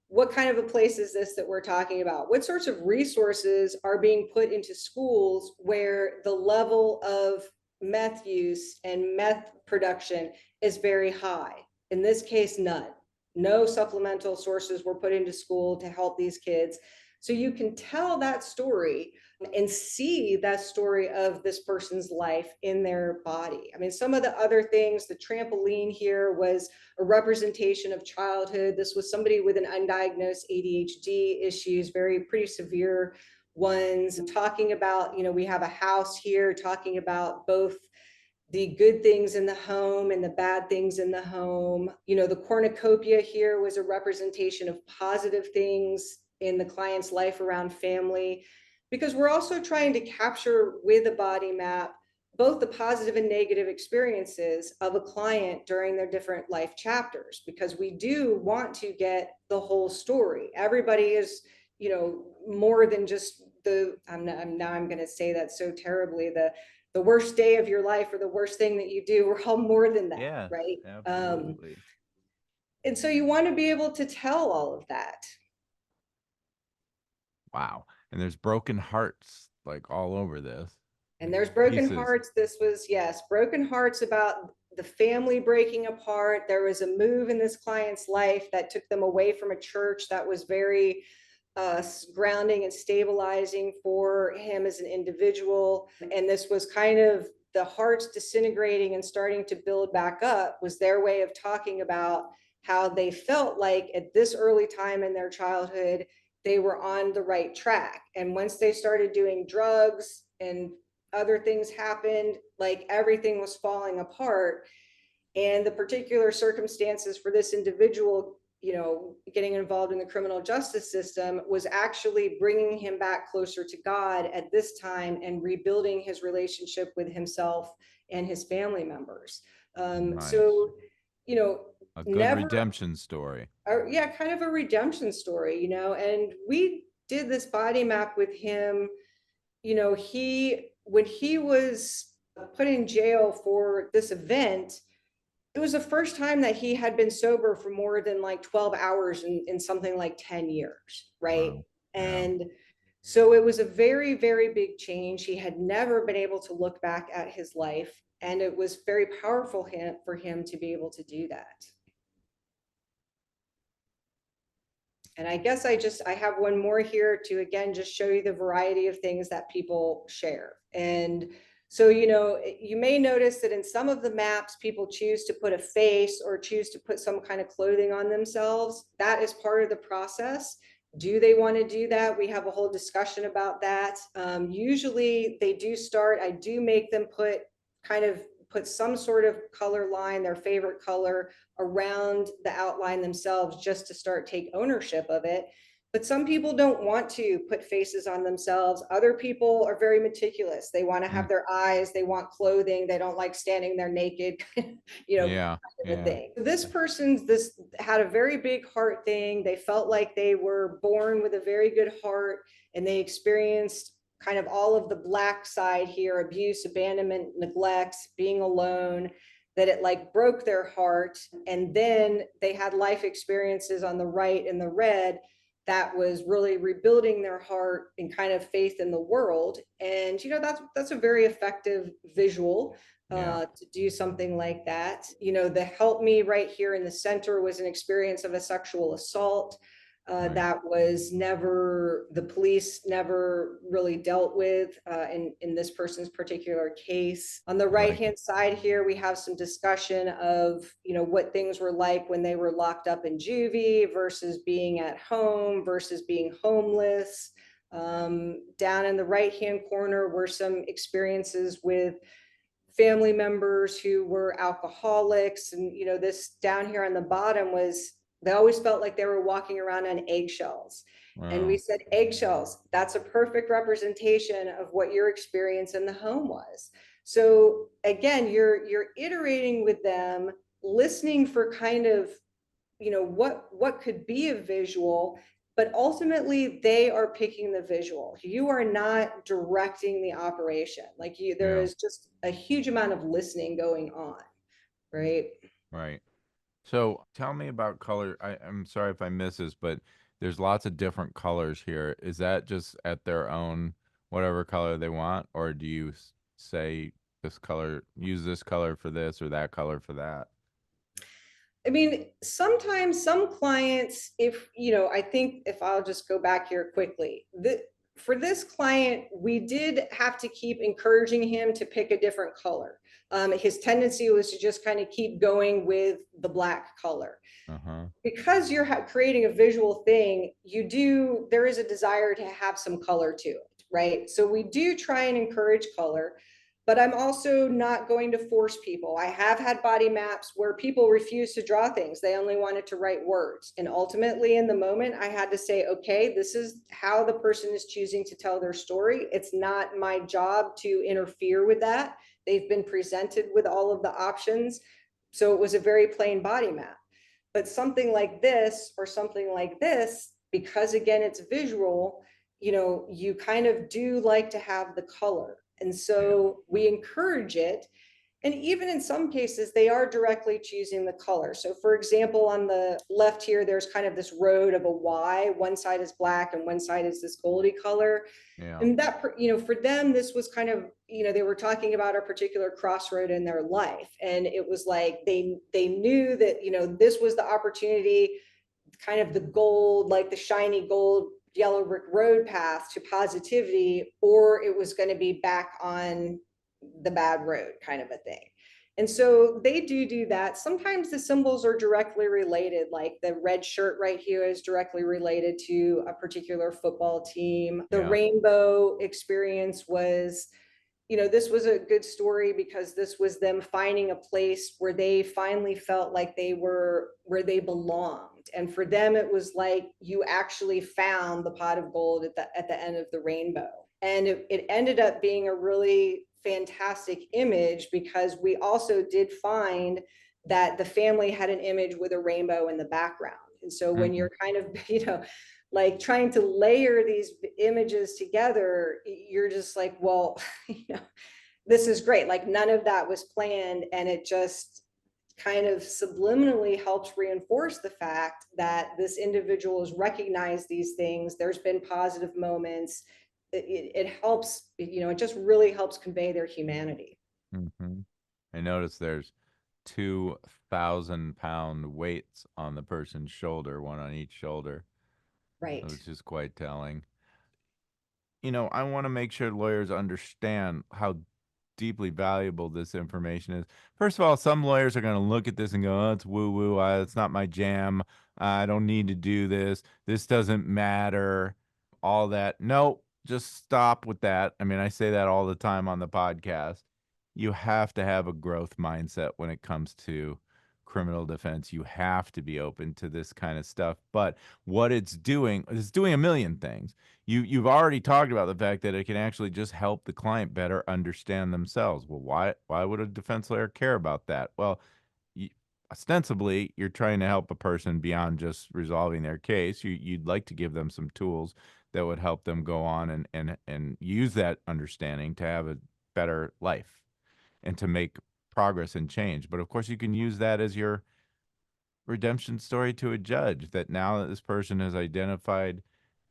A: what kind of a place is this that we're talking about? What sorts of resources are being put into schools where the level of meth use and meth production is very high? In this case, none. No supplemental sources were put into school to help these kids. So you can tell that story and see that story of this person's life in their body. I mean, some of the other things, the trampoline here was a representation of childhood. This was somebody with an undiagnosed ADHD issues, very pretty severe ones. Talking about, we have a house here, talking about both the good things in the home and the bad things in the home. The cornucopia here was a representation of positive things in the client's life around family, because we're also trying to capture with a body map both the positive and negative experiences of a client during their different life chapters, because we do want to get the whole story. Everybody is, more than just I'm going to say that so terribly, the worst day of your life or the worst thing that you do. We're all more than that,
B: Yes,
A: right?
B: absolutely.
A: And so you want to be able to tell all of that.
B: Wow. And there's broken hearts like all over this.
A: And there's broken
B: Pieces.
A: hearts. This was, yes, broken hearts about the family breaking apart. There was a move in this client's life that took them away from a church that was very grounding and stabilizing for him as an individual. And this was kind of the hearts disintegrating and starting to build back up, was their way of talking about how they felt like at this early time in their childhood, they were on the right track. And once they started doing drugs and other things happened, like everything was falling apart. And the particular circumstances for this individual, getting involved in the criminal justice system, was actually bringing him back closer to God at this time and rebuilding his relationship with himself and his family members.
B: Nice.
A: So, you know,
B: A good
A: never,
B: redemption story.
A: yeah, kind of a redemption story, and we did this body map with him. When he was put in jail for this event, it was the first time that he had been sober for more than like 12 hours in something like 10 years, right?
B: Wow. Yeah.
A: And so it was a very, very big change. He had never been able to look back at his life, and it was very powerful for him to be able to do that. And I guess I have one more here to, again, just show you the variety of things that people share. And so, you may notice that in some of the maps, people choose to put a face or choose to put some kind of clothing on themselves. That is part of the process. Do they want to do that? We have a whole discussion about that. Usually they do start, I do make them put some sort of color line, their favorite color, around the outline themselves, just to take ownership of it. But some people don't want to put faces on themselves. Other people are very meticulous. They want to have
B: Mm.
A: their eyes, they want clothing, they don't like standing there naked,
B: Yeah.
A: kind of
B: Yeah.
A: thing. This had a very big heart thing. They felt like they were born with a very good heart, and they experienced kind of all of the black side here: abuse, abandonment, neglect, being alone, that it like broke their heart. And then they had life experiences on the right in the red that was really rebuilding their heart and kind of faith in the world. And that's a very effective visual
B: Yeah.
A: to do something like that. The help me right here in the center was an experience of a sexual assault
B: Right.
A: that was never, the police never really dealt with in this person's particular case. On the right
B: Right.
A: hand side here, we have some discussion of what things were like when they were locked up in juvie versus being at home versus being homeless. Down in the right hand corner were some experiences with family members who were alcoholics. And this down here on the bottom was, they always felt like they were walking around on eggshells. And we
B: Wow.
A: said, eggshells, that's a perfect representation of what your experience in the home was. So again, you're iterating with them, listening for kind of what could be a visual, but ultimately they are picking the visual. You are not directing the operation. There
B: Yeah.
A: is just a huge amount of listening going on, right?
B: Right. So tell me about color. I'm sorry if I miss this, but there's lots of different colors here. Is that just at their own, whatever color they want, or do you say this color, use this color for this or that color for that?
A: I mean, sometimes some clients, if, I think if I'll just go back here quickly, for this client, we did have to keep encouraging him to pick a different color. His tendency was to just kind of keep going with the black color.
B: Uh-huh.
A: Because you're creating a visual thing, there is a desire to have some color to it, right? So we do try and encourage color. but I'm also not going to force people. I have had body maps where people refuse to draw things. They only wanted to write words. And ultimately, in the moment, I had to say, okay, this is how the person is choosing to tell their story. It's not my job to interfere with that. They've been presented with all of the options. So it was a very plain body map. But something like this or something like this, because again, it's visual, you kind of do like to have the color. And
B: Yeah.
A: so we encourage it. And even in some cases, they are directly choosing the color. So for example, on the left here, there's kind of this road of a Y. One side is black and one side is this goldy color.
B: Yeah.
A: And that, for them, this was kind of, they were talking about a particular crossroad in their life. And it was like they knew that, this was the opportunity, kind of the gold, like the shiny gold yellow brick road path to positivity, or it was going to be back on the bad road kind of a thing. And so they do that. Sometimes the symbols are directly related, like the red shirt right here is directly related to a particular football team. The
B: Yeah.
A: rainbow experience was, this was a good story because this was them finding a place where they finally felt like they were where they belonged. And for them, it was like you actually found the pot of gold at the end of the rainbow. And it ended up being a really fantastic image because we also did find that the family had an image with a rainbow in the background. And so when
B: Mhm.
A: you're kind of, like trying to layer these images together, you're just like, well, you know, this is great. Like none of that was planned. And it just kind of subliminally helps reinforce the fact that this individual has recognized these things. There's been positive moments. It helps, it just really helps convey their humanity.
B: Mhm. I noticed there's 2,000-pound weights on the person's shoulder, one on each shoulder,
A: Right.
B: which is quite telling. I want to make sure lawyers understand how deeply valuable this information is. First of all, some lawyers are going to look at this and go, "Oh, it's woo woo. It's not my jam. I don't need to do this. This doesn't matter." All that. No, just stop with that. I mean, I say that all the time on the podcast. You have to have a growth mindset when it comes to criminal defense. You have to be open to this kind of stuff. But what it's doing a million things. You've already talked about the fact that it can actually just help the client better understand themselves. Well, why would a defense lawyer care about that? Well, you, ostensibly, you're trying to help a person beyond just resolving their case. You'd like to give them some tools that would help them go on and use that understanding to have a better life and to make progress and change. But of course, you can use that as your redemption story to a judge, that now that this person has identified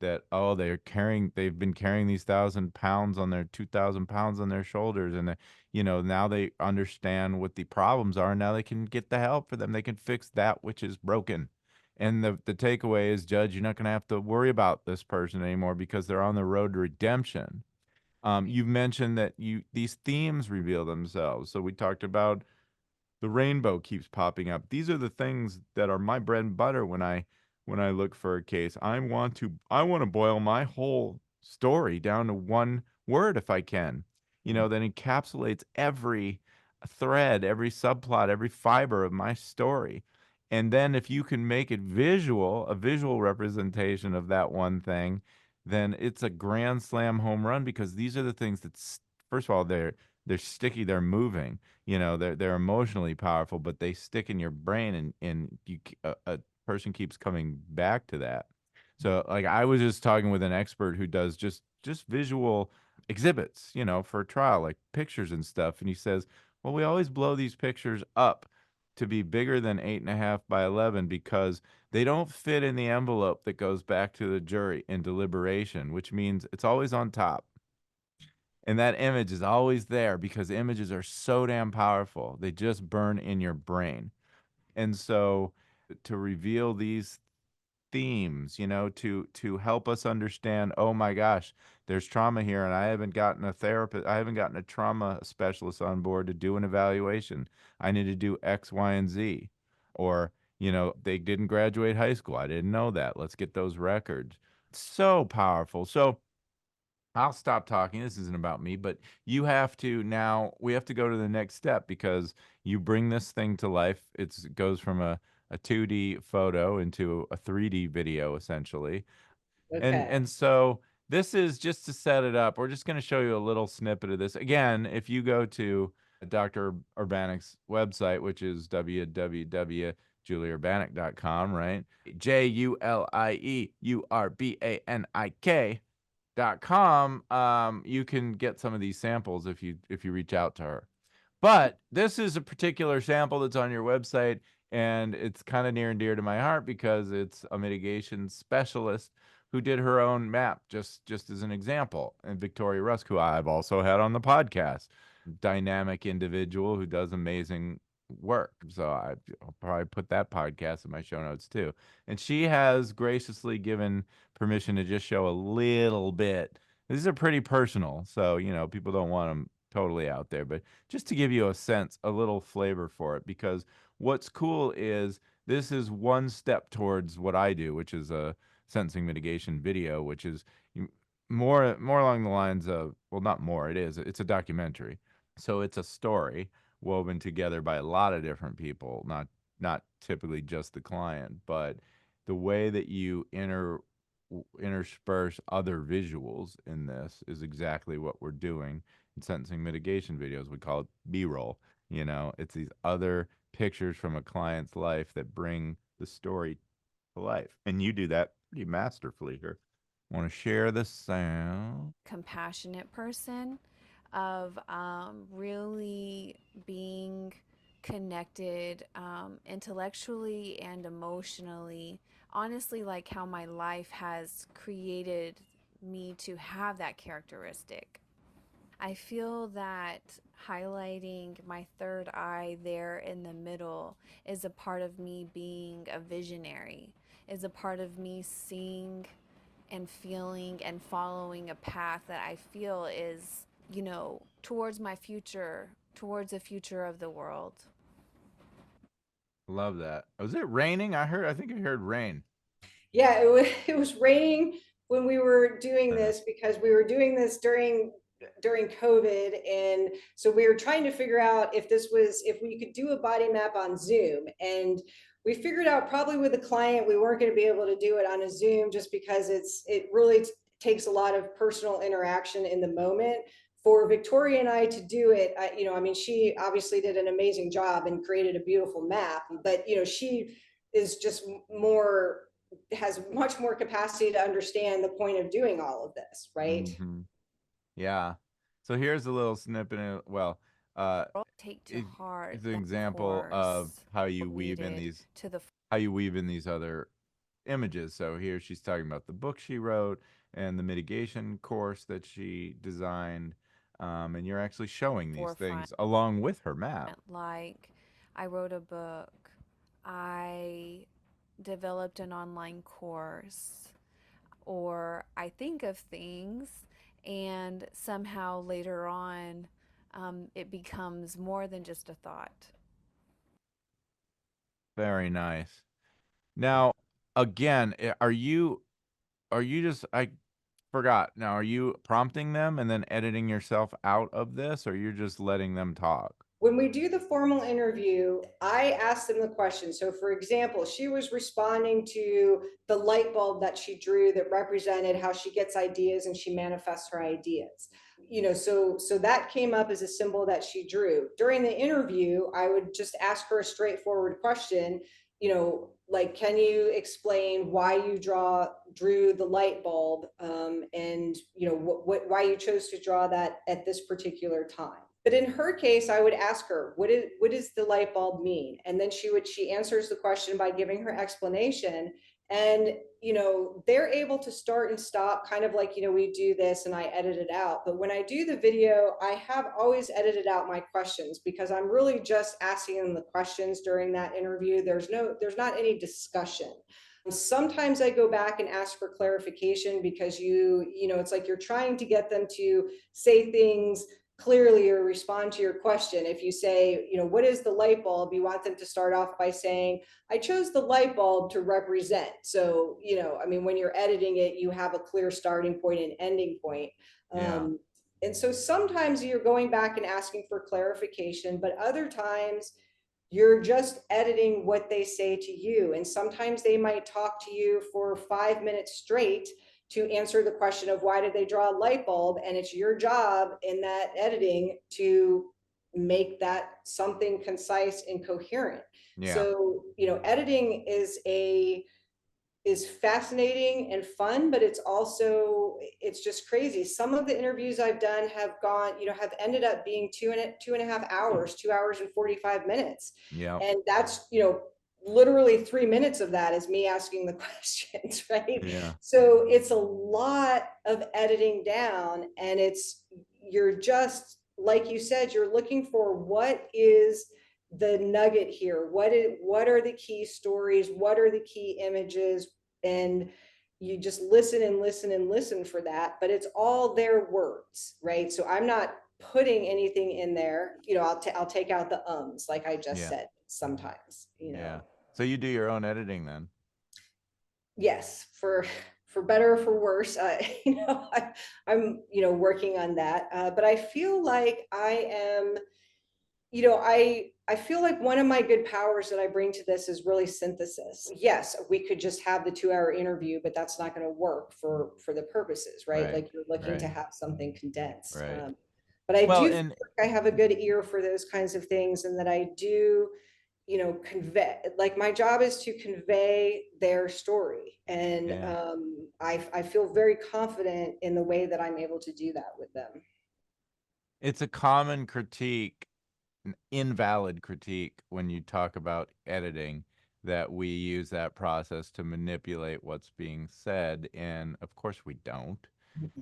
B: that, oh, they've been carrying these 1,000 pounds on their 2,000 pounds on their shoulders, and now they understand what the problems are, and now they can get the help for them. They can fix that which is broken. And the takeaway is, judge, you're not going to have to worry about this person anymore because they're on the road to redemption. You've mentioned that these themes reveal themselves. So we talked about the rainbow keeps popping up. These are the things that are my bread and butter when I look for a case. I want to boil my whole story down to one word if I can. That encapsulates every thread, every subplot, every fiber of my story. And then if you can make it visual, a visual representation of that one thing, then it's a grand slam home run because these are the things first of all, they're sticky, they're moving, they're emotionally powerful, but they stick in your brain, and a person keeps coming back to that. So like I was just talking with an expert who does just visual exhibits, for a trial, like pictures and stuff, and he says, well, we always blow these pictures up to be bigger than 8.5 by 11 because they don't fit in the envelope that goes back to the jury in deliberation, which means it's always on top. And that image is always there because images are so damn powerful. They just burn in your brain. And so to reveal these themes, to help us understand, oh my gosh, there's trauma here and I haven't gotten a therapist, I haven't gotten a trauma specialist on board to do an evaluation. I need to do X, Y, and Z. Or, they didn't graduate high school. I didn't know that. Let's get those records. So powerful. So I'll stop talking. This isn't about me, but you have to now, we have to go to the next step because you bring this thing to life. It goes from a 2D photo into a 3D video essentially.
A: Okay.
B: And so this is just to set it up. We're just going to show you a little snippet of this. Again, if you go to Dr. Urbanik's website, which is www.julieurbanik.com, right? JULIEURBANIK.com, you can get some of these samples if you reach out to her. But this is a particular sample that's on your website, and it's kind of near and dear to my heart because it's a mitigation specialist who did her own map, just as an example. And Victoria Rusk, who I've also had on the podcast, dynamic individual who does amazing work. So I'll probably put that podcast in my show notes too. And she has graciously given permission to just show a little bit. These are pretty personal, so people don't want them totally out there, but just to give you a sense, a little flavor for it. Because what's cool is this is one step towards what I do, which is a sentencing mitigation video, which is more along the lines of, well, not more, it's a documentary. So it's a story woven together by a lot of different people, not typically just the client, but the way that you intersperse other visuals in this is exactly what we're doing in sentencing mitigation videos. We call it B-roll. It's these other pictures from a client's life that bring the story to life. And you do that pretty masterfully here. Want to share the sound?
C: Compassionate person of really being connected intellectually and emotionally. Honestly, like how my life has created me to have that characteristic. I feel that highlighting my third eye there in the middle is a part of me being a visionary, is a part of me seeing and feeling and following a path that I feel is, towards my future, towards the future of the world.
B: Love that. Was it raining? I think I heard rain.
A: Yeah, it was raining when we were doing
B: Uh,
A: this because we were doing this during COVID. And so we were trying to figure out if we could do a body map on Zoom. And we figured out probably with the client, we weren't going to be able to do it on a Zoom just because it really takes a lot of personal interaction in the moment. For Victoria and I to do it, I mean, she obviously did an amazing job and created a beautiful map, but she is just more has much more capacity to understand the point of doing all of this, right?
B: mm-hmm. Yeah. So here's a little snippet. Uh,
C: Take to
B: it,
C: heart
B: it's an
C: that
B: example of
C: course
B: how you weave in
C: needed
B: these
C: to the
B: other images. So here she's talking about the book she wrote and the mitigation course that she designed, and you're actually showing these
C: forefront.
B: things along with her map.
C: Like, I wrote a book, I developed an online course, or I think of things and somehow later on it becomes more than just a thought.
B: Very nice. Now, again, are you just I forgot. Now, are you prompting them and then editing yourself out of this, or you're just letting them talk?
A: When we do the formal interview, I ask them the question. So, for example, she was responding to the light bulb that she drew that represented how she gets ideas and she manifests her ideas. So that came up as a symbol that she drew. During the interview, I would just ask her a straightforward question, like, can you explain why you drew the light bulb, and why you chose to draw that at this particular time. But in her case, I would ask her, what does the light bulb mean? And then she answers the question by giving her explanation. And they're able to start and stop, kind of like, we do this and I edit it out. But when I do the video, I have always edited out my questions because I'm really just asking them the questions during that interview. There's not any discussion. Sometimes I go back and ask for clarification because it's like you're trying to get them to say things clearly or respond to your question. If you say, what is the light bulb? You want them to start off by saying, I chose the light bulb to represent. So, I mean, when you're editing it, you have a clear starting point and ending point.
B: Yeah.
A: And so sometimes you're going back and asking for clarification, but other times you're just editing what they say to you. And sometimes they might talk to you for 5 minutes straight to answer the question of why did they draw a light bulb? And it's your job in that editing to make that something concise and coherent.
B: Yeah.
A: So, editing is fascinating and fun, but it's just crazy. Some of the interviews I've done have ended up being 2.5 hours, 2 hours and 45 minutes.
B: Yeah.
A: And that's, literally 3 minutes of that is me asking the questions, right?
B: Yeah.
A: So it's a lot of editing down, and you're just, like you said, you're looking for what is the nugget here. What are the key stories? What are the key images? And you just listen and listen and listen for that, but it's all their words, right? So I'm not putting anything in there. I'll take out the ums, like I just
B: Yeah.
A: said sometimes.
B: Yeah. So you do your own editing then?
A: Yes, for better or for worse. I'm working on that, but I feel like I feel like one of my good powers that I bring to this is really synthesis. Yes, we could just have the 2 hour interview, but that's not going to work for the purposes, right?
B: Right.
A: Like you're looking to
B: Right.
A: have something condensed.
B: Right.
A: But I
B: Well,
A: do feel
B: and
A: like I have a good ear for those kinds of things, and that I do, convey. Like my job is to convey their story, and
B: yeah,
A: I feel very confident in the way that I'm able to do that with them.
B: it's a common critique, an invalid critique when you talk about editing, that we use that process to manipulate what's being said, and of course we don't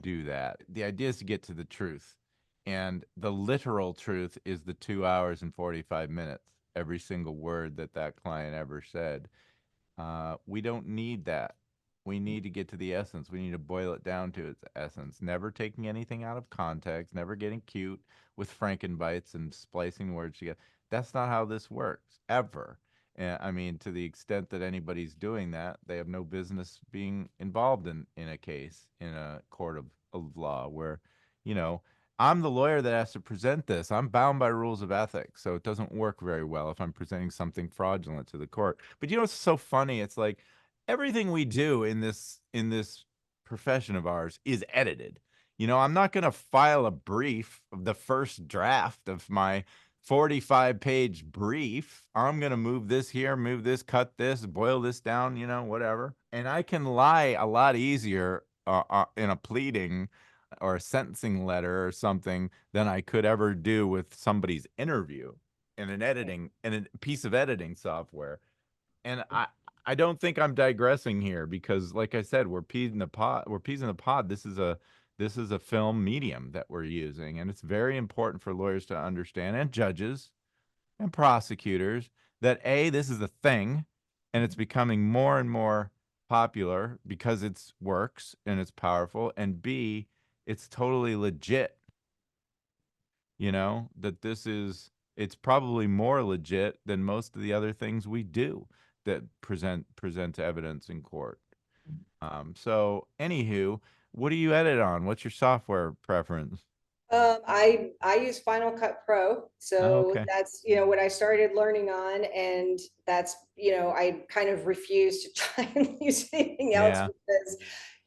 B: do that. The idea is to get to the truth. And the literal truth is the 2 hours and 45 minutes, every single word that that client ever said. We don't need that. We need to get to the essence. We need to boil it down to its essence. Never taking anything out of context, never getting cute with Frankenbites and splicing words together. That's not how this works, ever. And I mean, to the extent that anybody's doing that, they have no business being involved in a case, in a court of law where, you know, I'm the lawyer that has to present this. I'm bound by rules of ethics, so it doesn't work very well if I'm presenting something fraudulent to the court. But you know what's so funny? It's like everything we do in this profession of ours is edited. I'm not going to file a brief of the first draft of my 45-page brief. I'm going to move this here, move this, cut this, boil this down, whatever. And I can lie a lot easier in a pleading or a sentencing letter or something than I could ever do with somebody's interview in a piece of editing software. And I don't think I'm digressing here because, like I said, we're peas in the pod. We're peas in the pod. This is a film medium that we're using, and it's very important for lawyers to understand, and judges and prosecutors, that A, this is a thing, and it's becoming more and more popular because it works and it's powerful, and B, it's totally legit. That it's probably more legit than most of the other things we do that present evidence in court. So anywho, what do you edit on? What's your software preference?
A: I use Final Cut Pro,
B: Oh,
A: so
B: okay.
A: that's what I started learning on, and that's I kind of refuse to try and use anything else
B: Yeah.
A: because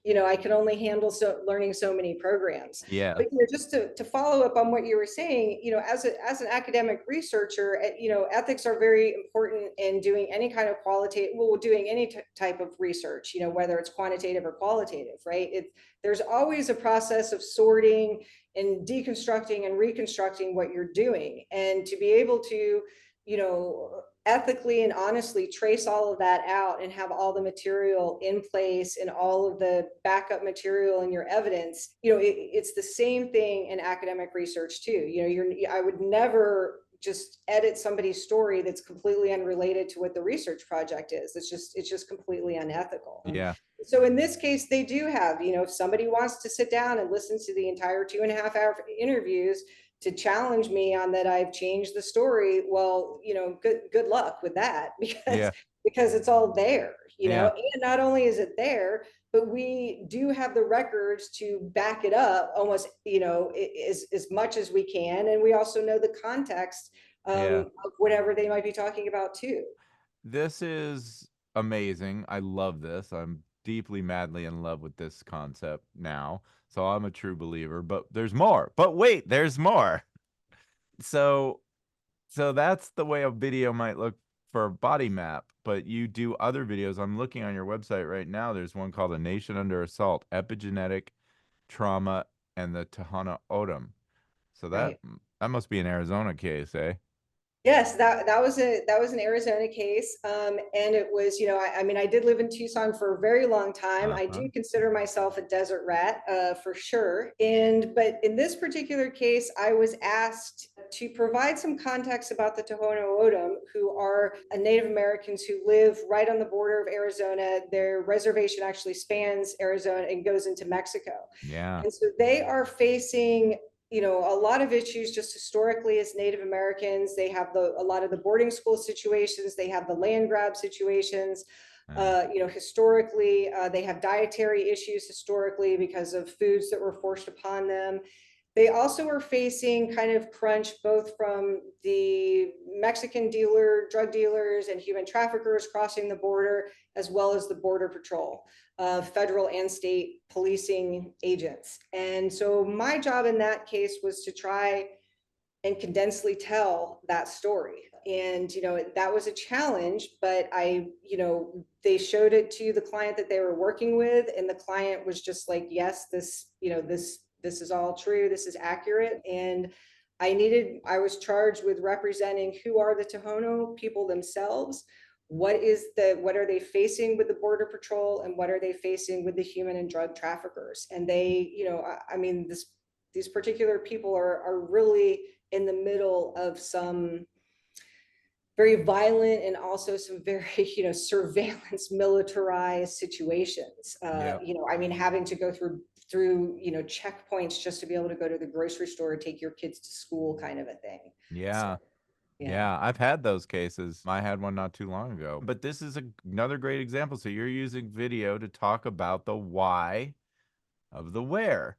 A: I can only handle learning so many programs.
B: Yeah.
A: But just to follow up on what you were saying, as an academic researcher, ethics are very important in doing any kind of doing any type of research, whether it's quantitative or qualitative, right? There's always a process of sorting and deconstructing and reconstructing what you're doing, and to be able to ethically and honestly trace all of that out and have all the material in place and all of the backup material and your evidence. It's the same thing in academic research too. I would never just edit somebody's story that's completely unrelated to what the research project is. It's just completely unethical.
B: Yeah.
A: So in this case, they do have, if somebody wants to sit down and listen to the entire 2.5 hour interviews to challenge me on that I've changed the story, well, good luck with that because
B: Yeah.
A: because it's all there,
B: Yeah.
A: and not only is it there, but we do have the records to back it up almost, as much as we can. And we also know the context
B: Yeah.
A: of whatever they might be talking about too.
B: This is amazing. I love this. I'm deeply, madly in love with this concept now. So I'm a true believer, but there's more. But wait, there's more. So that's the way a video might look for a body map, but you do other videos. I'm looking on your website right now. There's one called A Nation Under Assault, Epigenetic Trauma and the Tohono O'odham. So
A: Right.
B: that must be an Arizona case, eh?
A: Yes, that was an Arizona case, and it was, I mean, I did live in Tucson for a very long time. I
B: Uh-huh.
A: do consider myself a desert rat, for sure. But in this particular case, I was asked to provide some context about the Tohono O'odham, who are Native Americans who live right on the border of Arizona. Their reservation actually spans Arizona and goes into Mexico,
B: Yeah.
A: and so they are facing a lot of issues just historically as Native Americans. They have a lot of the boarding school situations, they have the land grab situations.
B: Yeah.
A: Historically, they have dietary issues historically because of foods that were forced upon them. They also are facing kind of crunch both from the Mexican drug dealers and human traffickers crossing the border, as well as the Border Patrol, federal and state policing agents. And so my job in that case was to try and condensely tell that story. And that was a challenge, but they showed it to the client that they were working with, and the client was just like, yes, this is all true, this is accurate. And I was charged with representing who are the Tohono people themselves, what are they facing with the Border Patrol, and what are they facing with the human and drug traffickers. And I mean, these particular people are really in the middle of some very violent and also some very surveillance militarized situations.
B: Yep.
A: I mean, having to go through checkpoints just to be able to go to the grocery store and take your kids to school, kind of a thing. So
B: Yeah.
A: yeah.
B: Yeah, I've had those cases. I had one not too long ago. But this is another great example. So you're using video to talk about the why of the where.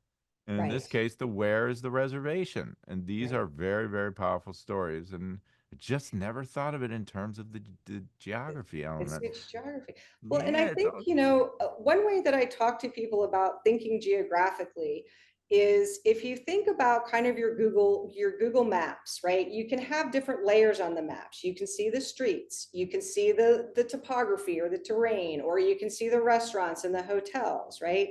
B: And in this
A: Right.
B: case, the where is the reservation. And these
A: Right.
B: are very, very powerful stories. And I just never thought of it in terms of the geography element.
A: It's geography. Well, and I
B: Yeah, it's
A: think,
B: all.
A: one way that I talk to people about thinking geographically is if you think about kind of your Google Maps, right? You can have different layers on the maps. You can see the streets, you can see the topography or the terrain, or you can see the restaurants and the hotels, right?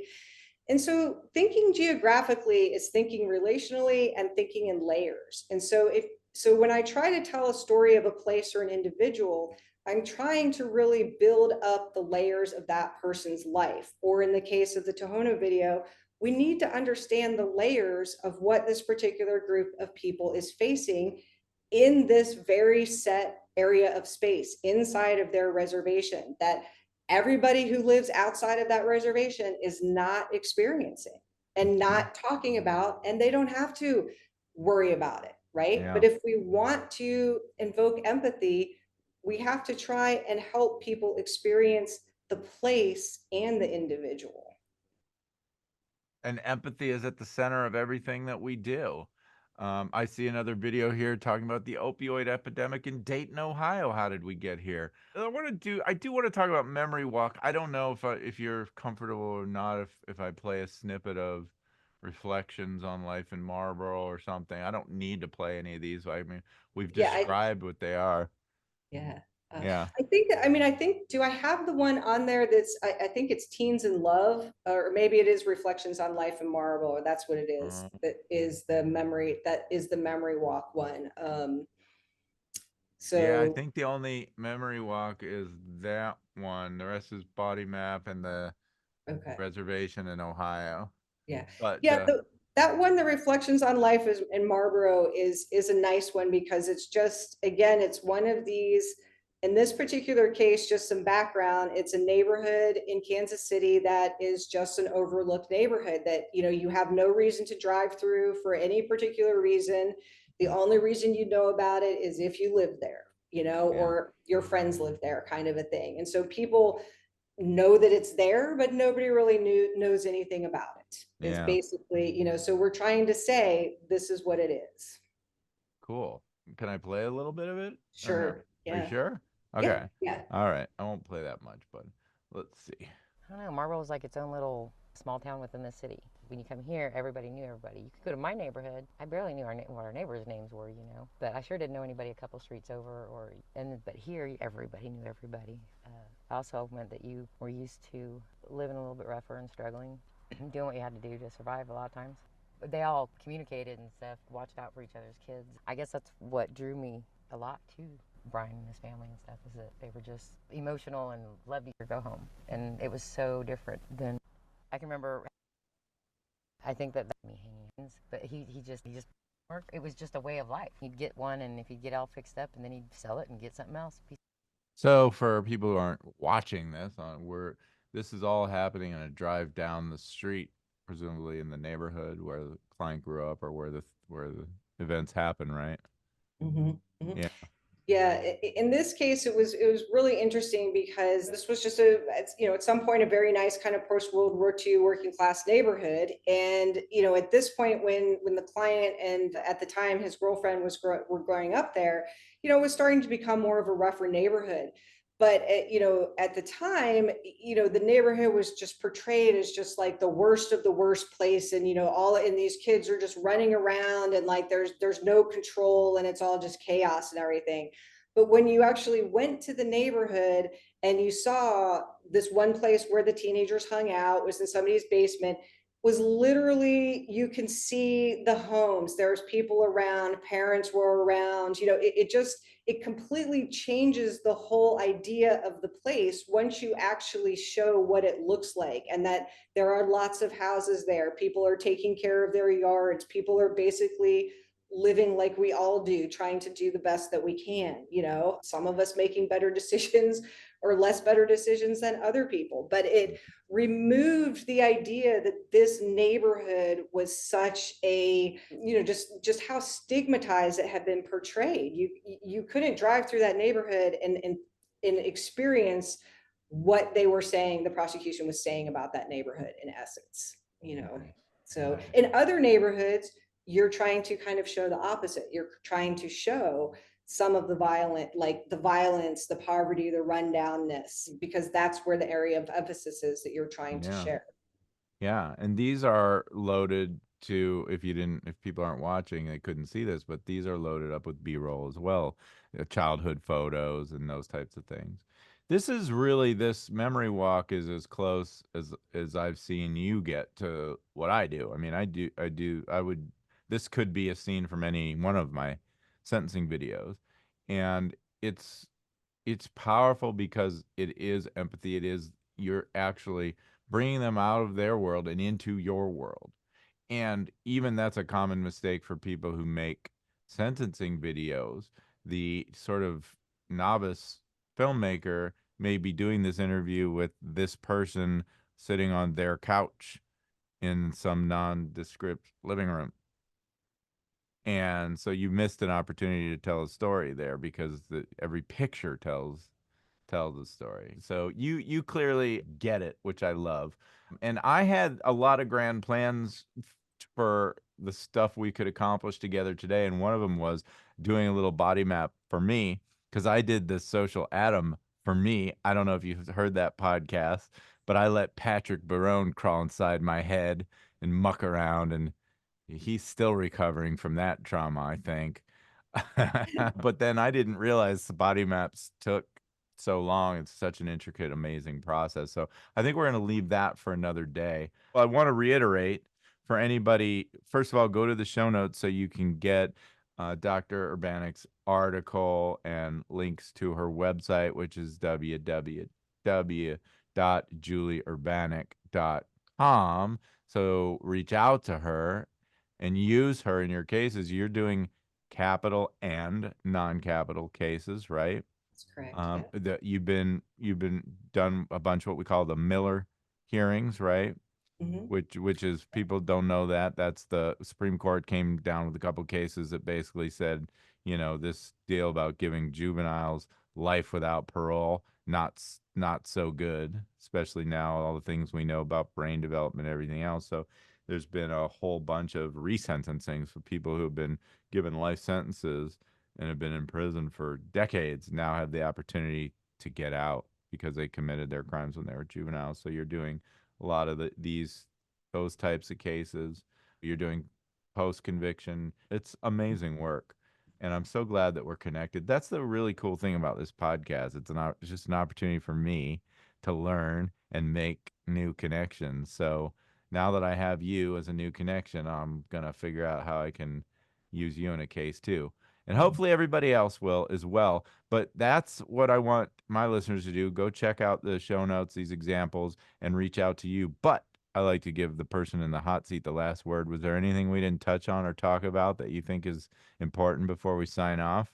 A: And so thinking geographically is thinking relationally and thinking in layers. And so when I try to tell a story of a place or an individual, I'm trying to really build up the layers of that person's life. Or in the case of the Tohono video, we need to understand the layers of what this particular group of people is facing in this very set area of space inside of their reservation that everybody who lives outside of that reservation is not experiencing and
B: Mhm.
A: not talking about, and they don't have to worry about it, right?
B: Yeah.
A: But if we want to invoke empathy, we have to try and help people experience the place and the individual.
B: And empathy is at the center of everything that we do. I see another video here talking about the opioid epidemic in Dayton, Ohio. How did we get here? I do want to talk about Memory Walk. I don't know if you're comfortable or not if I play a snippet of Reflections on Life in Marlboro or something. I don't need to play any of these. I mean, we've
A: Yeah, I
B: described what they are.
A: yeah.
B: Yeah.
A: I think, do I have the one on there I think it's Teens in Love, or maybe it is Reflections on Life in Marble. That's what it is.
B: Uh,
A: That is the memory walk one.
B: yeah, I
A: So,
B: think the only Memory Walk is that one. The rest is Body Map and the
A: okay.
B: reservation in Ohio.
A: Yeah.
B: But
A: Yeah, that one, the Reflections on Life is in Marlboro, is a nice one because it's just, again, it's one of these, in this particular case, just some background. It's a neighborhood in Kansas City that is just an overlooked neighborhood that, you have no reason to drive through for any particular reason. The only reason you know about it is if you live there,
B: yeah,
A: or your friends live there, kind of a thing. And so people know that it's there, but nobody really knows anything about it. It's
B: Yeah.
A: basically, so we're trying to say this is what it is.
B: Cool. Can I play a little bit of it or no?
A: Sure.
B: Are you
A: Yeah.
B: sure?
A: Yeah.
B: Okay.
A: Yeah.
B: All right. I won't play that much, but let's see.
D: I don't know. Marlboro is like its own little small town within the city. When you come here, everybody knew everybody. You could go to my neighborhood. I barely knew what our neighbors' names were, but I sure didn't know anybody a couple streets over. But here, everybody knew everybody. Also meant that you were used to living a little bit rougher and struggling, doing what you had to do to survive a lot of times. But they all communicated and stuff, watched out for each other's kids. I guess that's what drew me a lot to Brian and his family and stuff, is that they were just emotional and loved to go home. And it was so different than I can remember. I think that me hanging hands, but he just worked. It was just a way of life. He'd get one, and if he'd get all fixed up, and then he'd sell it and get something else.
B: So for people who aren't watching this, this is all happening in a drive down the street, presumably in the neighborhood where the client grew up or where the events happen, right?
A: Mm-hmm. Mm-hmm.
B: Yeah.
A: Yeah, in this case, it was really interesting because this was just at some point a very nice kind of post World War II working class neighborhood, and at this point when the client and at the time his girlfriend were growing up there, it was starting to become more of a rougher neighborhood. But at the time, the neighborhood was just portrayed as just like the worst of the worst place, and these kids are just running around, and like there's no control, and it's all just chaos and everything. But when you actually went to the neighborhood and you saw this one place where the teenagers hung out was in somebody's basement, was literally, you can see the homes, there's people around, parents were around, it completely changes the whole idea of the place once you actually show what it looks like, and that there are lots of houses there, people are taking care of their yards, people are basically living like we all do, trying to do the best that we can, some of us making better decisions or less better decisions than other people. But it removed the idea that this neighborhood was such a, just how stigmatized it had been portrayed. You couldn't drive through that neighborhood and experience what they were saying, the prosecution was saying about that neighborhood in essence.
B: Nice.
A: So
B: Nice.
A: in other neighborhoods, you're trying to kind of show the opposite. You're trying to show some of the violence, the poverty, the rundownness, because that's where the area of emphasis is that you're trying to
B: Yeah.
A: share.
B: Yeah, and these are loaded to, if people aren't watching, they couldn't see this, but these are loaded up with B-roll as well, childhood photos and those types of things. This memory walk is as close as I've seen you get to what I do. I mean, this could be a scene from any one of my sentencing videos, and it's powerful because it is empathy. You're actually bringing them out of their world and into your world. And even that's a common mistake for people who make sentencing videos. The sort of novice filmmaker may be doing this interview with this person sitting on their couch in some nondescript living room. And so you missed an opportunity to tell a story there because every picture tells a story. So you clearly get it, which I love. And I had a lot of grand plans for the stuff we could accomplish together today, and one of them was doing a little body map for me because I did the social atom for me. I don't know if you've heard that podcast, but I let Patrick Barone crawl inside my head and muck around, and he's still recovering from that trauma, I think. But then I didn't realize the body maps took so long. It's such an intricate, amazing process. So I think we're going to leave that for another day. Well, I want to reiterate for anybody, first of all, go to the show notes so you can get Dr. Urbanik's article and links to her website, which is www.julieurbanik.com. So reach out to her and use her in your cases. You're doing capital and non-capital cases, right?
A: That's correct. Yeah.
B: That you've been done a bunch of what we call the Miller hearings, right?
A: Mm-hmm.
B: Which is, people don't know that's the Supreme Court came down with a couple cases that basically said, this deal about giving juveniles life without parole not so good, especially now all the things we know about brain development and everything else. So there's been a whole bunch of resentencings for people who have been given life sentences and have been in prison for decades, now have the opportunity to get out because they committed their crimes when they were juveniles. So you're doing a lot of those types of cases. You're doing post conviction. It's amazing work. And I'm so glad that we're connected. That's the really cool thing about this podcast. It's just an opportunity for me to learn and make new connections. So now that I have you as a new connection, I'm gonna figure out how I can use you in a case too. And hopefully everybody else will as well. But that's what I want my listeners to do. Go check out the show notes, these examples, and reach out to you. But I like to give the person in the hot seat the last word. Was there anything we didn't touch on or talk about that you think is important before we sign off?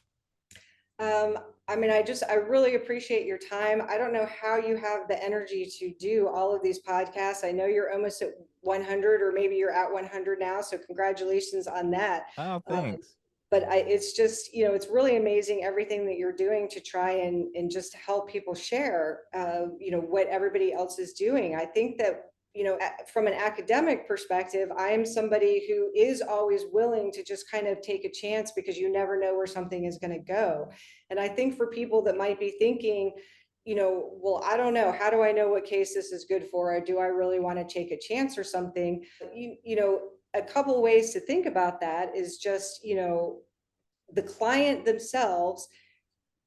A: Um, I mean, I really appreciate your time. I don't know how you have the energy to do all of these podcasts. I know you're almost at 100, or maybe you're at 100 now. So congratulations on that.
B: Oh,
A: Um,
B: thanks.
A: but it's just, it's really amazing everything that you're doing to try and just help people share, what everybody else is doing. I think that, from an academic perspective, I am somebody who is always willing to just kind of take a chance, because you never know where something is going to go. And I think for people that might be thinking, well, I don't know, how do I know what case this is good for? Or do I really want to take a chance or something? A couple ways to think about that is just, the client themselves.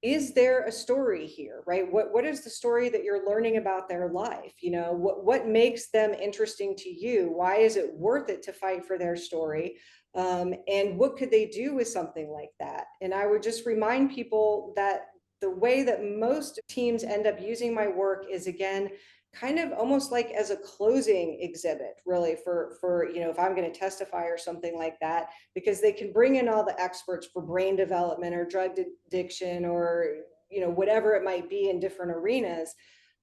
A: Is there a story here, right? What is the story that you're learning about their life? What makes them interesting to you? Why is it worth it to fight for their story? And what could they do with something like that? And I would just remind people that the way that most teams end up using my work is, again, kind of almost like as a closing exhibit, really, for if I'm going to testify or something like that, because they can bring in all the experts for brain development or drug addiction, or whatever it might be in different arenas.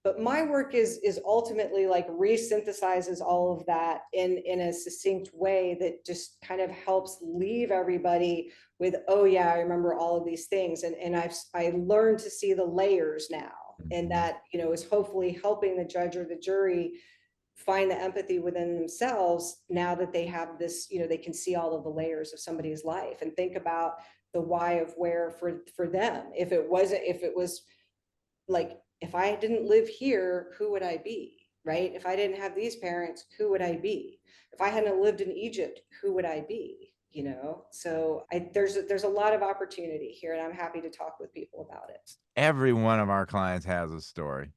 A: But my work is ultimately like resynthesizes all of that in a succinct way that just kind of helps leave everybody with, oh yeah, I remember all of these things. And I learned to see the layers now. And that, is hopefully helping the judge or the jury find the empathy within themselves, now that they have this, they can see all of the layers of somebody's life and think about the why of where for them. If it was like, if I didn't live here, who would I be? Right? If I didn't have these parents, who would I be? If I hadn't lived in Egypt, who would I be? So there's a lot of opportunity here, and I'm happy to talk with people about it.
B: Every one of our clients has a story.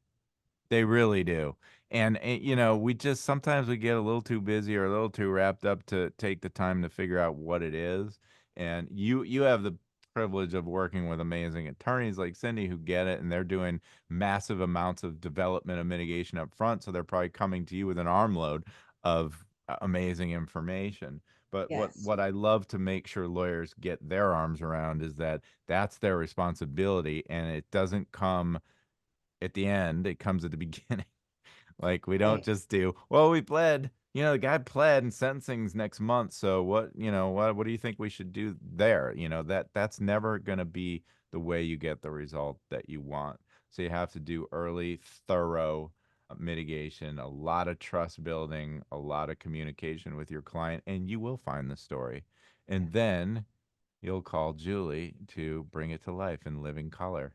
B: They really do. And, we just sometimes we get a little too busy or a little too wrapped up to take the time to figure out what it is. And you have the privilege of working with amazing attorneys like Cindy who get it, and they're doing massive amounts of development and mitigation up front. So they're probably coming to you with an armload of amazing information. But
A: Yes.
B: what I love to make sure lawyers get their arms around is that that's their responsibility, and it doesn't come at the end, it comes at the beginning. Like, we don't
A: Right.
B: just do, well, we pled, the guy pled and sentencing's next month. So what do you think we should do there? That's never going to be the way you get the result that you want. So you have to do early, thorough mitigation, a lot of trust building, a lot of communication with your client, and you will find the story. And then you'll call Julie to bring it to life in living color.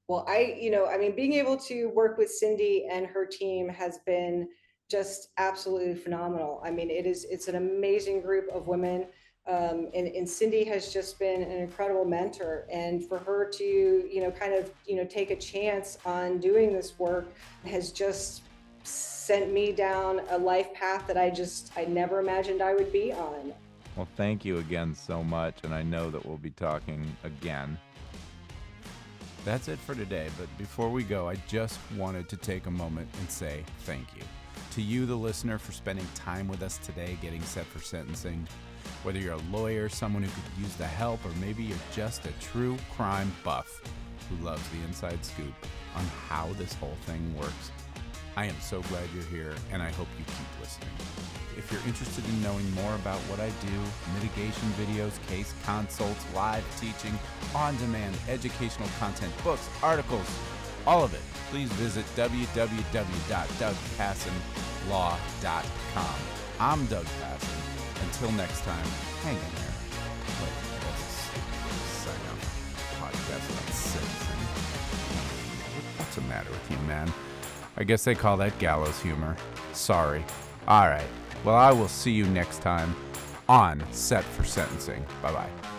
A: Well, I mean, being able to work with Cindy and her team has been just absolutely phenomenal. I mean, it's an amazing group of women. And Cindy has just been an incredible mentor. And for her to, kind of, take a chance on doing this work has just sent me down a life path that I never imagined I would be on.
B: Well, thank you again so much, and I know that we'll be talking again. That's it for today, but before we go, I just wanted to take a moment and say thank you to you, the listener, for spending time with us today getting set for sentencing. Whether you're a lawyer, someone who could use the help, or maybe you're just a true crime buff who loves the inside scoop on how this whole thing works, I am so glad you're here, and I hope you keep listening. If you're interested in knowing more about what I do, mitigation videos, case consults, live teaching, on-demand educational content, books, articles, all of it, please visit www.dougpassenlaw.com. I'm Doug Passen. Until next time, hang in there. Wait, that's a sign up podcast about sentencing. What's the matter with you, man? I guess they call that gallows humor. Sorry. All right. Well, I will see you next time on Set for Sentencing. Bye-bye.